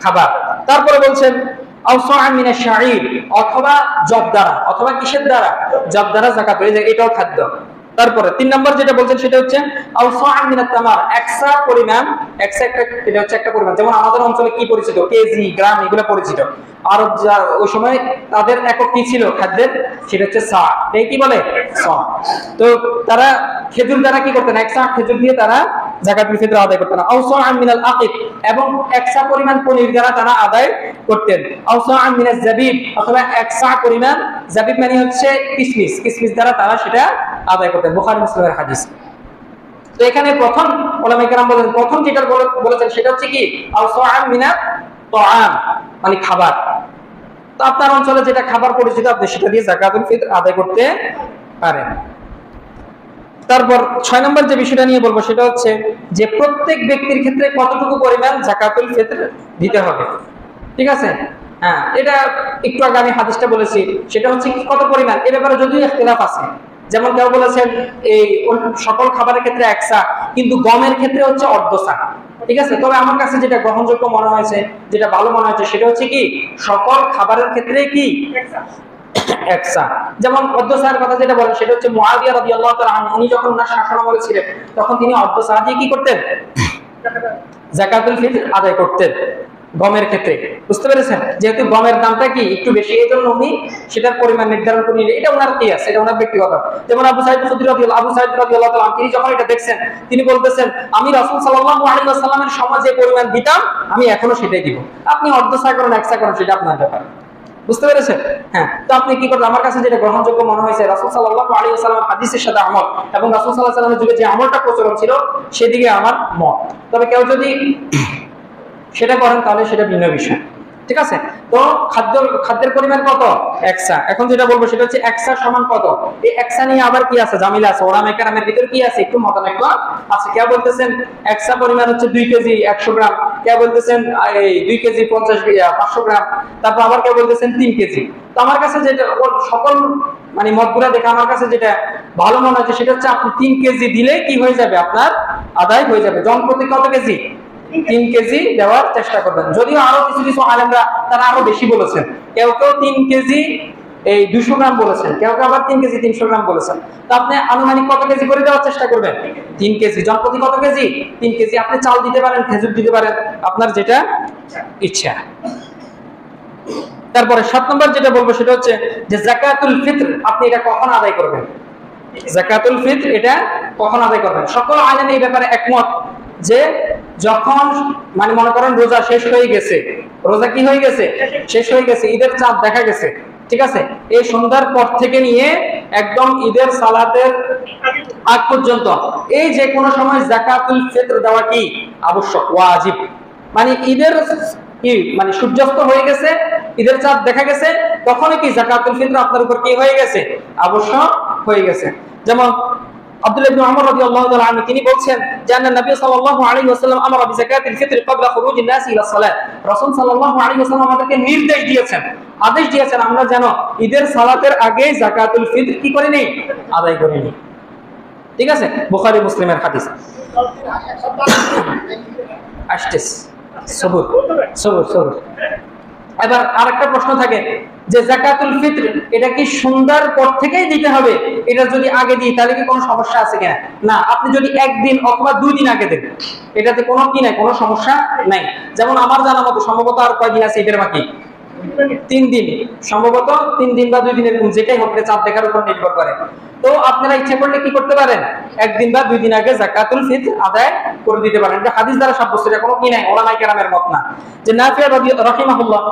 S1: খাবার। তারপরে বলছেন আও সাআম মিন আশ-শাঈর, অথবা জব দ্বারা, অথবা কিসের দ্বারা? জব দ্বারা যাকাত হয়ে যায়, এটাও খাদ্য। তারপরে 3 নম্বর যেটা বলছেন সেটা হচ্ছে আওসাআ মিনাত তামার, একসা পরিমাণ, একসা একটা, এটা হচ্ছে একটা পরিমাণ। যেমন আমাদের অঞ্চলে কি পরিচিত, কেজি, গ্রাম, এগুলো পরিচিত। আর ওই সময় তাদের একক কি ছিল খাদ্যের, সেটা হচ্ছে সা, এই কি বলে সা। তো তারা খেজুর দ্বারা কি করতেন, একসা খেজুর দিয়ে তারা যাকাতুল ফিতর আদায় করতেন। আওসাআ মিনাল আকিক, এবং একসা পরিমাণ পনির দ্বারা তারা আদায় করতেন। আওসাআ মিনাজ জাবিব, অথবা একসা পরিমাণ, জাবিব মানে হচ্ছে কিশমিশ, কিশমিশ দ্বারা তারা সেটা আদায় করতেন। বুখারী মুসলিমের হাদিস। তো এখানে প্রথম উলামায়ে কেরাম বলেন, প্রথম যেটা বলেছেন সেটা হচ্ছে কি আওসাআ মিনাত তাআম, মানে খাবার। তো আপনার অঞ্চলে যেটা খাবার পরিচিত আপনি সেটা দিয়ে যাকাতুল ফিতর আদায় করতে পারেন। তারপর 6 নম্বর যে বিষয়টা নিয়ে বলবো সেটা হচ্ছে যে প্রত্যেক ব্যক্তির ক্ষেত্রে কতটুকু পরিমাণ যাকাতুল ফিতর দিতে হবে। ঠিক আছে, হ্যাঁ, এটা একটু আগে আমি হাদিসটা বলেছি, সেটা হচ্ছে কি কত পরিমাণ, এ ব্যাপারে যদিও ইখতিলাফ আছে। যেমন কেউ বলেছেন এই সকল খাবারের ক্ষেত্রে একসা, কিন্তু গমের ক্ষেত্রে হচ্ছে অর্ধসা। ঠিক আছে, তবে আমার কাছে যেটা গ্রহণযোগ্য মনে হয়েছে, যেটা ভালো মনে হয়েছে, সেটা হচ্ছে কি সকল খাবারের ক্ষেত্রে কি একসা। যেমন অর্ধসার কথা যেটা বলেন সেটা হচ্ছে মুআবিয়া রাদিয়াল্লাহু তাআলা আনহু, উনি যখন ওনার শাসনামলে ছিলেন তখন তিনি অর্ধসা দিয়ে কি করতেন, যাকাতুল ফিতর আদায় করতেন গমের ক্ষেত্রে। বুঝতে পেরেছেন, যেহেতু গমের দামটা কি একটু বেশি, এই জন্য উনি সেটার পরিমাণ নির্ধারণ করে নিলেন। এটা ওনার কিয়াস, এটা ওনার ব্যক্তিগত। যেমন আবু সাঈদ রাদিয়াল্লাহু তাআলা তিনি যখন এটা দেখছেন, তিনি বলতেছেন আমি রাসূল সাল্লাল্লাহু আলাইহি ওয়াসাল্লামের সময় যে পরিমাণ দিতাম আমি এখনো সেটাই দিব। আপনি অর্ধসা করেন, একসা করেন, সেটা আপনার ব্যাপার। বুঝতে পেরেছেন, হ্যাঁ। তো আপনি কি করবেন, আমার কাছে যেটা গ্রহণযোগ্য মনে হয়েছে রাসূল সাল্লাল্লাহু আলাইহি ওয়াসাল্লামের হাদিসের সাথে আমল, এবং রাসূল সাল্লাল্লাহু আলাইহি ওয়াসাল্লামের যুগে যে আমলটা প্রচলন ছিল সেদিকে আমার মত। তবে কেউ যদি সেটা করেন তাহলে সেটা ভিন্ন বিষয়। ঠিক আছে, তো খাদ্যের পরিমাণ কত, একসা। এখন যেটা বলবো সেটা হচ্ছে একসা সমান কত। এই একসা নিয়ে আবার কি আছে, জামিলা আছে, ওলামায়ে কেরামের ভিতর কি আছে, একটু মতানৈক্য আছে। কেউ বলতেছেন একসা পরিমাণ হচ্ছে 2 কেজি 100 গ্রাম, কেউ বলতেছেন এই 2 কেজি 500 গ্রাম, তারপর আবার কেউ বলতেছেন 3 কেজি। তো আমার কাছে যেটা সকল মানে মতগুলা দেখে আমার কাছে যেটা ভালো মনে হচ্ছে সেটা হচ্ছে আপনি 3 কেজি দিলে কি হয়ে যাবে, আপনার আদায় হয়ে যাবে। জনপ্রতি কত কেজি, 3 কেজি দেওয়ার চেষ্টা করবেন। যদিও আরো কিছু কিছু আলেমরা তারা আরো বেশি বলেছেন, কেউ কেউ 3 কেজি এই 200 গ্রাম বলেছেন, কেউ কেউ আবার 3 কেজি 300 গ্রাম বলেছেন। তো আপনি আনুমানিক কত কেজি করে দেওয়ার চেষ্টা করবেন, 3 কেজি। জনপ্রতি কত কেজি, 3 কেজি। আপনি চাল দিতে পারেন, খেজুর দিতে পারেন, আপনার যেটা ইচ্ছা। তারপরে 7 নম্বর যেটা বলবো সেটা হচ্ছে যে যাকাতুল ফিতর আপনি এটা কখন আদায় করবেন, যাকাতুল ফিতর এটা কখন আদায় করবেন। সকল আলেম এই ব্যাপারে একমত যে যখন মানে মনে করেন রোজা শেষ হয়ে গেছে, রোজা কি হয়ে গেছে, শেষ হয়ে গেছে, ঈদের চাঁদ দেখা গেছে। ঠিক আছে, এই সন্ধ্যার পর থেকে নিয়ে একদম ঈদের সালাতের আগ পর্যন্ত এই যে কোনো সময় যাকাতুল ফিতর দেওয়া কি আবশ্যক, ওয়াজিব। মানে ঈদের কি মানে সূর্যাস্ত হয়ে গেছে, ঈদের চাঁদ দেখা গেছে, তখনই কি যাকাতুল ফিতর আপনার উপর কি হয়ে গেছে, আবশ্যক হয়ে গেছে। যেমন আব্দুল্লাহ ইবনে ওমর রাদিয়াল্লাহু তাআলা আনহু তিনি বলছেন যে নবী সাল্লাল্লাহু আলাইহি ওয়াসাল্লাম আমারা বিযাকাতিল ফিতর ক্বাবলা খুরুজিন নাস ইলা সালাত। রাসূল সাল্লাল্লাহু আলাইহি ওয়াসাল্লাম আমাদেরকে নির্দেশ দিয়েছেন, আদেশ দিয়েছেন আমরা যেন ঈদের সালাতের আগে যাকাতুল ফিতর কি করে নেই, আদায় করে নেই। ঠিক আছে, বুখারী মুসলিমের হাদিস। আসতেছে সবুর সবুর সবুর। এবার আরেকটা প্রশ্ন থাকে যে যাকাতুল ফিতর এটা কি সন্ধ্যার পর থেকেই দিতে হবে, এটা যদি আগে দিই তাহলে কি কোনো সমস্যা আছে কিনা? না, আপনি যদি একদিন অথবা 2 দিন আগে দেন এটাতে কোনো কি নাই, কোনো সমস্যা নাই। যেমন আমার জানা মতো সম্ভবত আর কয়দিন আছে ঈদের বাকি, 3 দিন, সম্ভবত 3 দিন বা 2 দিনের যেটাই হোক, চাঁদ দেখার উপর নির্ভর করে। তো আপনারা ইচ্ছা করলে কি করতে পারেন, 1 দিন বা 2 দিন আগে যাকাতুল ফিতর আদায় করে দিতে পারেন। এটা হাদিস দ্বারা সাব্যস্ত, এটা কোনো কি নাই, ওলামায়ে কেরামের মত না। যে নাফি রাহিমাহুল্লাহ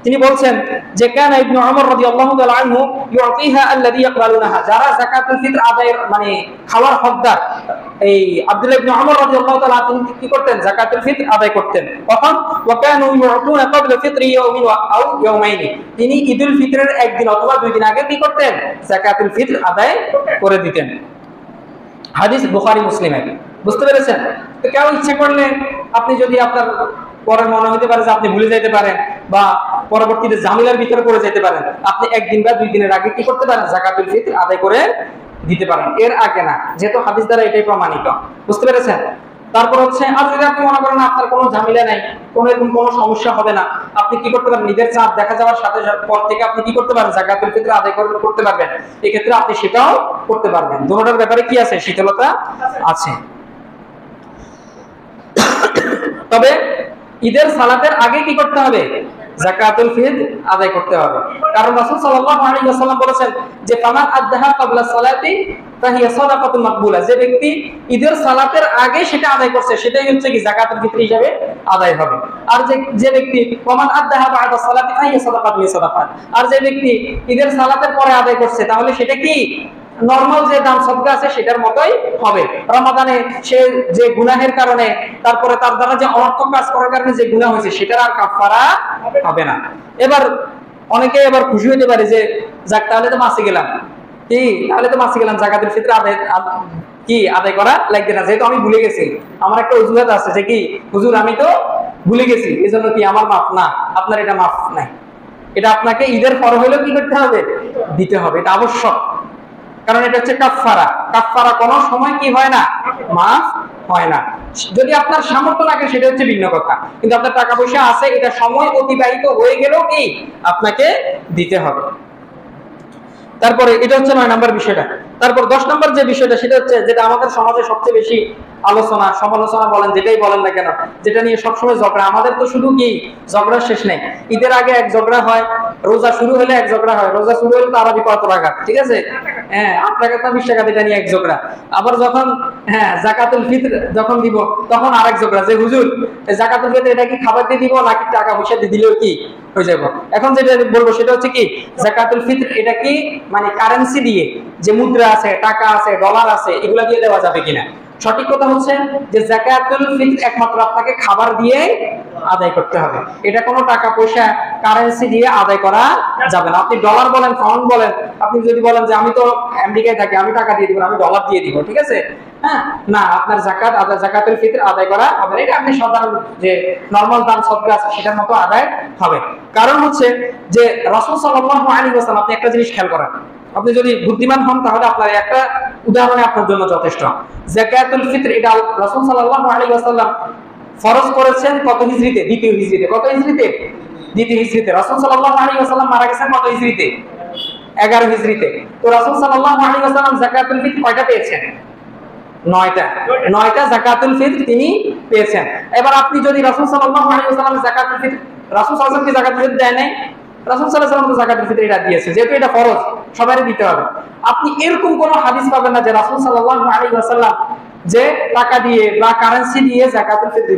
S1: তিনি বলছেন যে কানা ইবনে ওমর রাদিয়াল্লাহু তাআলা আনহু ইউতিহা আল্লাযী ইয়াকবালুনাহা, যারা যাকাতুল ফিতর আদায়ের মানে খাওয়ার হকদার, এই আব্দুল্লাহ ইবনে ওমর রাদিয়াল্লাহু তাআলা তিনি কি করতেন, যাকাতুল ফিতর আদায় করতেন। তখন ওয়া কানু ইউতুনা ক্বাবলা ফিতরি ইয়াওমিন আও ইয়াওমাইনি, তিনি ঈদুল ফিতরের একদিন অথবা 2 দিন আগে কি করতেন, যাকাতুল ফিতর আদায় করে দিতেন। হাদিস বুখারী মুসলিমের। বুঝতে পেরেছেন? তো কেউ ইচ্ছে করলে আপনি যদি আপনার পরে মনে হতে পারে যে আপনি ভুলে যেতে পারেন বা পরবর্তীতে ঝামেলার ভিতরে পড়ে যেতে পারেন, আপনি 1 দিন বা 2 দিনের আগে কি করতে পারেন, যাকাতুল ফিতর আদায় করে দিতে পারেন, এর আগে না, যেহেতু হাদিস দ্বারা এটাই প্রমাণিত। বুঝতে পেরেছেন? তারপর হচ্ছে আর যদি আপনি মনে করেন আপনার কোনো ঝামেলা নাই, কোনো এরকম কোনো সমস্যা হবে না, আপনি কি করতে পারেন, নিজের চাঁদ দেখা যাওয়ার সাথে পর থেকে আপনি কি করতে পারেন, যাকাতুল ফিতর আদায় করতে পারবেন। এক্ষেত্রে আপনি সেটাও করতে পারবেন। দুটোটার ব্যাপারে কি আছে, শীতলতা আছে। তবে ঈদের সালাতের আগে কি করতে হবে, যাকাতুল ফিতর আদায় করতে হবে। কারণ রাসূল সাল্লাল্লাহু আলাইহি ওয়াসাল্লাম বলেছেন যে ফামান আদাহা ক্বাবলা সালাতি ফাহিয়া সাদাকাতুন মাকবুলা, যে ব্যক্তি ঈদের সালাতের আগে সেটা আদায় করছে সেটাই হচ্ছে কি যাকাতুল ফিতর হিসাবে আদায় হবে। আর যে ব্যক্তি ফামান আদাহা বা'দা সালাতি ফাহিয়া সাদাকাতুন সাদাকাত, আর যে ব্যক্তি ঈদের সালাতের পরে আদায় করছে তাহলে সেটা কি নরমাল যে দান সদকা আছে সেটার মতোই হবে। রমাদানে সে যে গুনাহের কারণে, তারপরে তার দ্বারা যে অনর্থক কাজ করার কারণে যে গুনাহ হয়েছে সেটার আর কাফারা হবে না। এবার অনেকে এবার খুশি হতে পারে যে যাক তাহলে তো বাঁচে গেলাম, কি তাহলে তো বাঁচে গেলাম, যাকাতুল ফিতর আদায় করা লাগবে না, যেহেতু আমি ভুলে গেছি। আমার একটা অজুহাত আছে যে কি হুজুর আমি তো ভুলে গেছি, এজন্য কি আমার মাফ না, আপনার এটা মাফ নাই। এটা আপনাকে ঈদের পর হইলেও কি করতে হবে, দিতে হবে, এটা আবশ্যক। কারণ এটা হচ্ছে কাফারা। কাফারা কোনো সময় কি হয় না, মাফ হয় না। যদি আপনার সামর্থ্য লাগে সেটা হচ্ছে ভিন্ন কথা, কিন্তু আপনার টাকা পয়সা আছে, এটা সময় অতিবাহিত হয়ে গেলেও কি আপনাকে দিতে হবে। তারপরে এটা হচ্ছে 9 নম্বর বিষয়টা। তারপর 10 নম্বর যে বিষয়টা সেটা হচ্ছে যেটা আমাদের সমাজে সবচেয়ে বেশি আলোচনা সমালোচনা বলেন যেটাই বলেন না কেন, যেটা নিয়ে সবসময় ঝগড়া। আমাদের তো শুধু কি ঝগড়ার শেষ নেই। ঈদের আগে এক ঝগড়া হয়, রোজা শুরু হলে এক ঝগড়া হয়, রোজা শুরু হলে তারাবি কত রাকাত, ঠিক আছে, 8 টাকা না 20 টাকা, এটা নিয়ে এক ঝগড়া। আবার যখন যাকাতুল ফিতর যখন দিব তখন আরেক ঝগড়া, যে হুজুর যাকাতুল ফিতর এটা কি খাবার দিয়ে দিব নাকি টাকা পয়সা দিয়ে দিলেও কি হয়ে যাবে। এখন যেটা বলবো সেটা হচ্ছে কি যাকাতুল ফিতর এটা কি মানে কারেন্সি দিয়ে, যে মুদ্রা আছে, টাকা আছে, ডলার আছে, এগুলা দিয়ে দেওয়া যাবে কিনা। সঠিক কথা হচ্ছে যে যাকাতুল ফিতর একমাত্র আপনাকে খাবার দিয়ে আদায় করতে হবে। এটা কোনো টাকা পয়সা কারেন্সি দিয়ে আদায় করা যাবে না। আপনি ডলার বলেন, পাউন্ড বলেন, আপনি যদি বলেন যে আমি তো আমেরিকায় থাকি, আমি টাকা দিয়ে দিব, আমি ডলার দিয়ে দিব, ঠিক আছে, না, আপনার যাকাতুল ফিতর আদায় করা হবে না। এটা আপনি সাধারণ যে নরমাল দান সদকা আছে সেটার মতো আদায় হবে। কারণ হচ্ছে যে রাসূল সাল্লাল্লাহু আলাইহি ওয়াসাল্লাম, আপনি একটা জিনিস খেয়াল করেন, আপনি যদি বুদ্ধিমান হন তাহলে আপনার একটা উদাহরণে আপনার জন্য যথেষ্ট। যাকাতুল ফিতর এটা রাসূল সাল্লাল্লাহু আলাইহি ওয়াসাল্লাম ফরজ করেছেন কত হিজরিতে, দ্বিতীয় হিজরিতে। কত হিজরিতে? দ্বিতীয় হিজরিতে। রাসূল সাল্লাল্লাহু আলাইহি ওয়াসাল্লাম মারা গেছেন কত হিজরিতে? 11 হিজরিতে। তো রাসূল সাল্লাল্লাহু আলাইহি ওয়াসাল্লাম যাকাতুল ফিতর কয়টা পেয়েছেন? 9টা যাকাতুল ফিতর তিনি পেয়েছেন। এবার আপনি যদি রাসূল সাল্লাল্লাহু আলাইহি ওয়াসাল্লাম যাকাতুল ফিতর, রাসূল সাল্লাল্লাহু আলাইহি ওয়াসাল্লাম কি যাকাতুল ফিতর দেয় নাই? রাসূল সাল্লাল্লাহু আলাইহি ওয়াসাল্লাম তো যাকাতুল ফিতর এটা দিয়েছে, যেহেতু এটা ফরজ সবারই দিতে হবে। আপনি এরকম কোন হাদিস পাবেন না যে রাসূল সাল্লাল্লাহু আলাইহি ওয়াসাল্লাম যে টাকা দিয়ে বা কারেন্সি দিয়ে যাকাতুল ফিতর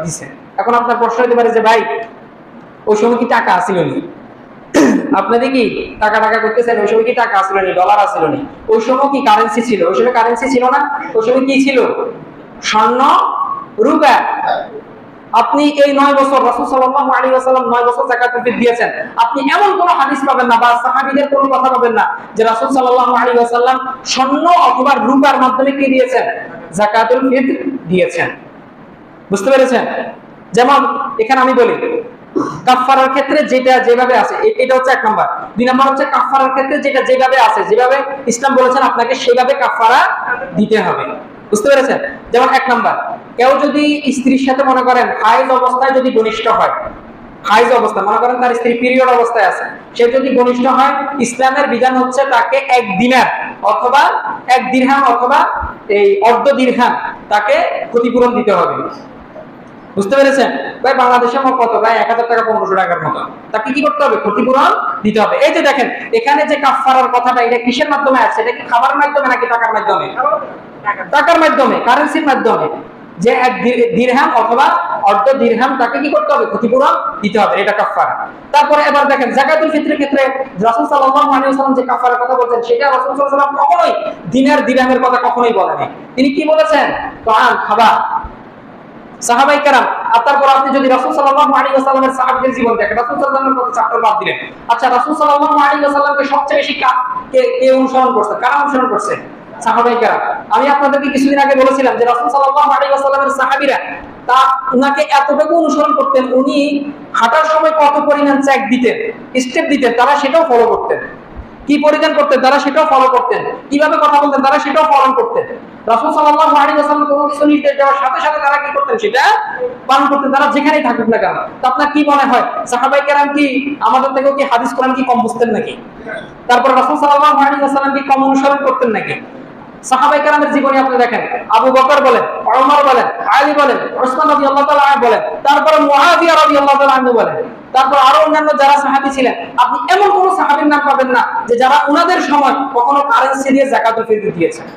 S1: দিয়েছে। এখন আপনার প্রশ্ন হতে পারে যে ভাই ওই সময় কি টাকা ছিল না? আপনাদের কি টাকা করতেছেন, ওই সময় কি টাকা আসলো না, ডলার আসলো না? ওই সময় কি কারেন্সি ছিল? ওই সময় কারেন্সি ছিল না। ওই সময় কি ছিল? স্বর্ণ, রূপা। আপনি এই 9 বছর রাসূল সাল্লাল্লাহু আলাইহি ওয়াসাল্লাম 9 বছর যাকাতুল ফিতর দিয়েছেন। আপনি এমন কোন হাদিস পাবেন না বা সাহাবীদের কোনো কথা পাবেন না যে রাসূল সাল্লাল্লাহু আলাইহি ওয়াসাল্লাম স্বর্ণ অথবা রূপার মাধ্যমে কি দিয়েছেন? যাকাতুল ফিতর দিয়েছেন। বুঝতে পেরেছেন? যেমন এখানে আমি বলি কাফারার ক্ষেত্রে যেটা যেভাবে আছে এটা হচ্ছে 1 নাম্বার। 2 নাম্বার হচ্ছে কাফারার ক্ষেত্রে যেটা যেভাবে আছে, যেভাবে ইসলাম বলেছেন আপনাকে সেভাবে কাফারা দিতে হবে। বুঝতে পেরেছেন? যেমন 1 নাম্বার, কেউ যদি স্ত্রীর সাথে মনে করেন হাইজ অবস্থায় যদি ঘনিষ্ঠ হয়, হাইজ অবস্থা মনে করেন তার স্ত্রী পিরিয়ড অবস্থায় আছে, সে যদি ঘনিষ্ঠ হয়, ইসলামের বিধান হচ্ছে তাকে 1 দিনার অথবা 1 দিরহাম অথবা এই অর্ধ দিরহাম তাকে ক্ষতিপূরণ দিতে হবে। বুঝতে পেরেছেন? ভাই বাংলাদেশের মত কত? ভাই 1000 টাকা 1500 টাকার মতো তাকে কি করতে হবে? ক্ষতিপূরণ দিতে হবে। এই যে দেখেন এখানে যে কাফারার কথাটা, এটা কিসের মাধ্যমে আছে? এটা কি খাবারের মাধ্যমে নাকি টাকার মাধ্যমে? টাকার মাধ্যমে, কারেন্সির মাধ্যমে। যে 1 দিরহাম অথবা অর্ধ দিরহাম তাকে কি করতে হবে? ক্ষতিপূরণ দিতে হবে, এটা কাফারা। তারপরে এবার দেখেন যাকাতুল ফিতরের ক্ষেত্রে রাসূল সাল্লাল্লাহু আলাইহি ওয়াসাল্লাম যে কাফারার কথা বলছেন সেটা রাসূল সাল্লাল্লাহু আলাইহি ওয়াসাল্লাম কখনোই দিনার দিরহামের কথা কখনোই বলেননি। তিনি কি বলেছেন? তাআম, খাবার। সাহাবায়ে কেরাম, তারপর আপনি যদি রাসূল সাল্লাল্লাহু আলাইহি ওয়াসাল্লামের সাহাবীদের জীবন দেখেন, রাসূল সাল্লাল্লাহু আলাইহি ওয়াসাল্লামের কথা চ্যাপ্টার বাদ দিলেন। আচ্ছা, রাসূল সাল্লাল্লাহু আলাইহি ওয়াসাল্লামকে সবচেয়ে বেশি কে অনুসরণ করছে? কারা অনুসরণ করছে? সাহাবায়ে কেরাম। আমি আপনাদেরকে কিছুদিন আগে বলেছিলাম যে রাসূল সাল্লাল্লাহু আলাইহি ওয়াসাল্লামের সাহাবীরা উনাকে এতটুকু অনুসরণ করতেন, উনি হাঁটার সময় কত পরিমাণ চেক দিতেন, স্টেপ দিতেন, তারা সেটাও ফলো করতেন। কি পরিধান করতেন তারা সেটাও ফলো করতেন, কিভাবে কথা বলতেন তারা সেটাও ফলো করতেন। রাসূল সাল্লাল্লাহু আলাইহি ওয়াসাল্লাম কোনো কিছু নির্দেশ দেওয়ার সাথে সাথে তারা কি করতেন সেটা পালন করতেন, তারা যেখানেই থাকুক না কেন। তো আপনার কি মনে হয় সাহাবায়ে কেরাম কি আমাদের থেকেও কি হাদিস কোরআন কি কম বুঝতেন নাকি? তারপর রাসূল সাল্লাল্লাহু আলাইহি ওয়াসাল্লাম কি কম অনুসরণ করতেন নাকি? সাহাবায়ে কেরামের জীবনী আপনি দেখেন, আবু বকর বলেন, ওমর বলেন, আলী বলেন, উসমান রাদিয়াল্লাহু তাআলা আনহু বলেন, তারপরে মুআবিয়া রাদিয়াল্লাহু তাআলা আনহু বলেন, তারপর আরো অন্যান্য যারা সাহাবী ছিলেন, আপনি এমন কোন সাহাবীর নাম পাবেন না যে যারা উনাদের সময় কখনো কারেন্সি দিয়ে যাকাতুল ফিতর দিয়েছেন।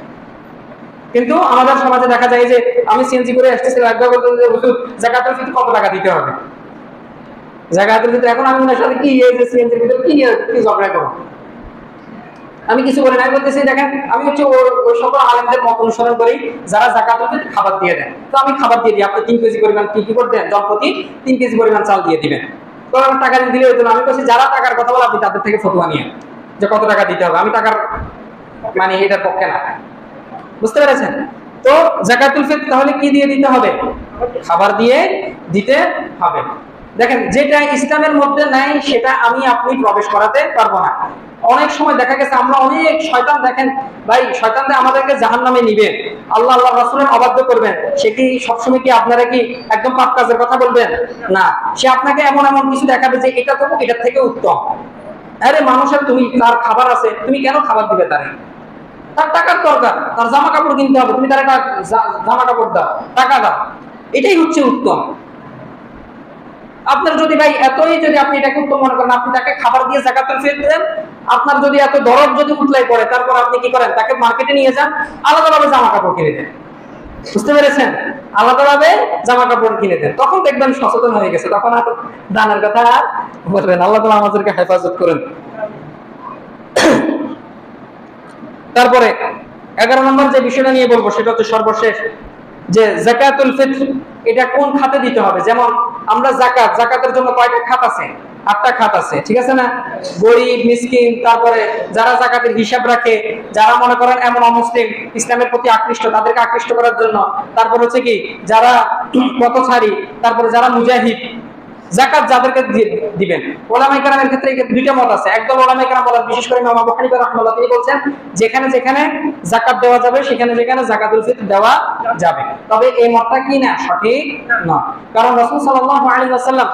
S1: কিন্তু আমাদের সমাজে দেখা যায় যে আমি সিএনজি করে আসতেছি, একবার বলতে হুজুর যাকাতুল ফিতর কত টাকা দিতে হবে, যাকাতুল ফিতর। এখন আমি ওনার সাথে কি এই যে সিএনজির ভিতর কি ঝগড়া করব, আমি কিছু বলি না, আমি বলতেছি দেখেন আমি হচ্ছে ওই সকল আলেমদের মত অনুসরণ করি যারা যাকাতুল ফিতর খাবার দিয়ে দেন, তো আমি খাবার দিয়ে দিই, আপনি 3 কেজি পরিমাণ কি করবেন, জনপ্রতি 3 কেজি পরিমাণ চাল দিয়ে দিবেন, তো আমি টাকা দিলে হতো না। আমি বলছি যারা টাকার কথা বলে আপনি তাদের থেকে ফতোয়া নিয়ে যে কত টাকা দিতে হবে, আমি টাকার মানে এটার পক্ষে না, বুঝতে পেরেছেন? তো যাকাতুল ফিতর তাহলে কি দিয়ে দিতে হবে? খাবার দিয়ে দিতে হবে। দেখেন যেটা ইসলামের মধ্যে নাই সেটা আমি আপনি প্রবেশ করাতে পারবো না। অনেক সময় দেখা গেছে আমরা অনেক শয়তান, দেখেন ভাই শয়তানরা আমাদেরকে জাহান্নামে নিবে, আল্লাহ আল্লাহ রাসূলের অবাধ্য করবেন, সে কি সবসময় কি আপনারা কি একদম পাপ কাজের কথা বলবেন না, সে আপনাকে এমন এমন কিছু দেখাবে যে এটা তো এটার থেকে উত্তম। আরে মানুষের তুমি তার খাবার আছে, তুমি কেন খাবার দিবে তারে? তার টাকার দরকার, তার জামা কাপড় কিনতে হবে, তুমি তার জামা কাপড় দাও, টাকা দাও, এটাই হচ্ছে উত্তম। আপনার যদি ভাই এতই যদি আপনি এটাকে উত্তম মনে করেন, আপনি তাকে খাবার দিয়ে যাকাতুল ফিতর দেন। আপনার যদি এত দরদ যদি উতলাই পড়ে, তারপর আপনি কি করেন, তাকে মার্কেটে নিয়ে যান, আলাদাভাবে জামা কাপড় কিনে দেন, বুঝতে পেরেছেন? আলাদাভাবে জামা কাপড় কিনে দেন, তখন দেখবেন সচেতন হয়ে গেছে, তখন আর দানের কথা বলবেন। আল্লাহ তাআলা আমাদেরকে হেফাজত করেন। তারপরে 11 নম্বর যে বিষয়টা নিয়ে বলবো সেটা হচ্ছে সর্বশেষ, যে যাকাতুল ফিতর এটা কোন খাতে দিতে হবে। যেমন আমরা যাকাতের জন্য কয়টা খাত আছে? 8টা খাত আছে, ঠিক আছে না? গরিব, মিসকিন, তারপরে যারা যাকাতের হিসাব রাখে, যারা মনে করেন এমন অমুসলিম ইসলামের প্রতি আকৃষ্ট, তাদেরকে আকৃষ্ট করার জন্য, তারপর হচ্ছে কি যারা পথচারী, তারপরে যারা মুজাহিদ। যাকাত যাদেরকে দিবেন, ওলামায়ে কেরামের ক্ষেত্রে দুইটা মত আছে। একদল ওলামায়ে কেরাম বলেন, বিশেষ করে ইমাম আবু হানিফা রাহিমাহুল্লাহ, তিনি বলেন যেখানে যেখানে যাকাত দেওয়া যাবে সেখানে যেখানে যাকাতুল ফিতর দেওয়া যাবে। তবে এই মতটা কি না, সঠিক নয়। কারণ রাসূল সাল্লাল্লাহু আলাইহি ওয়াসাল্লাম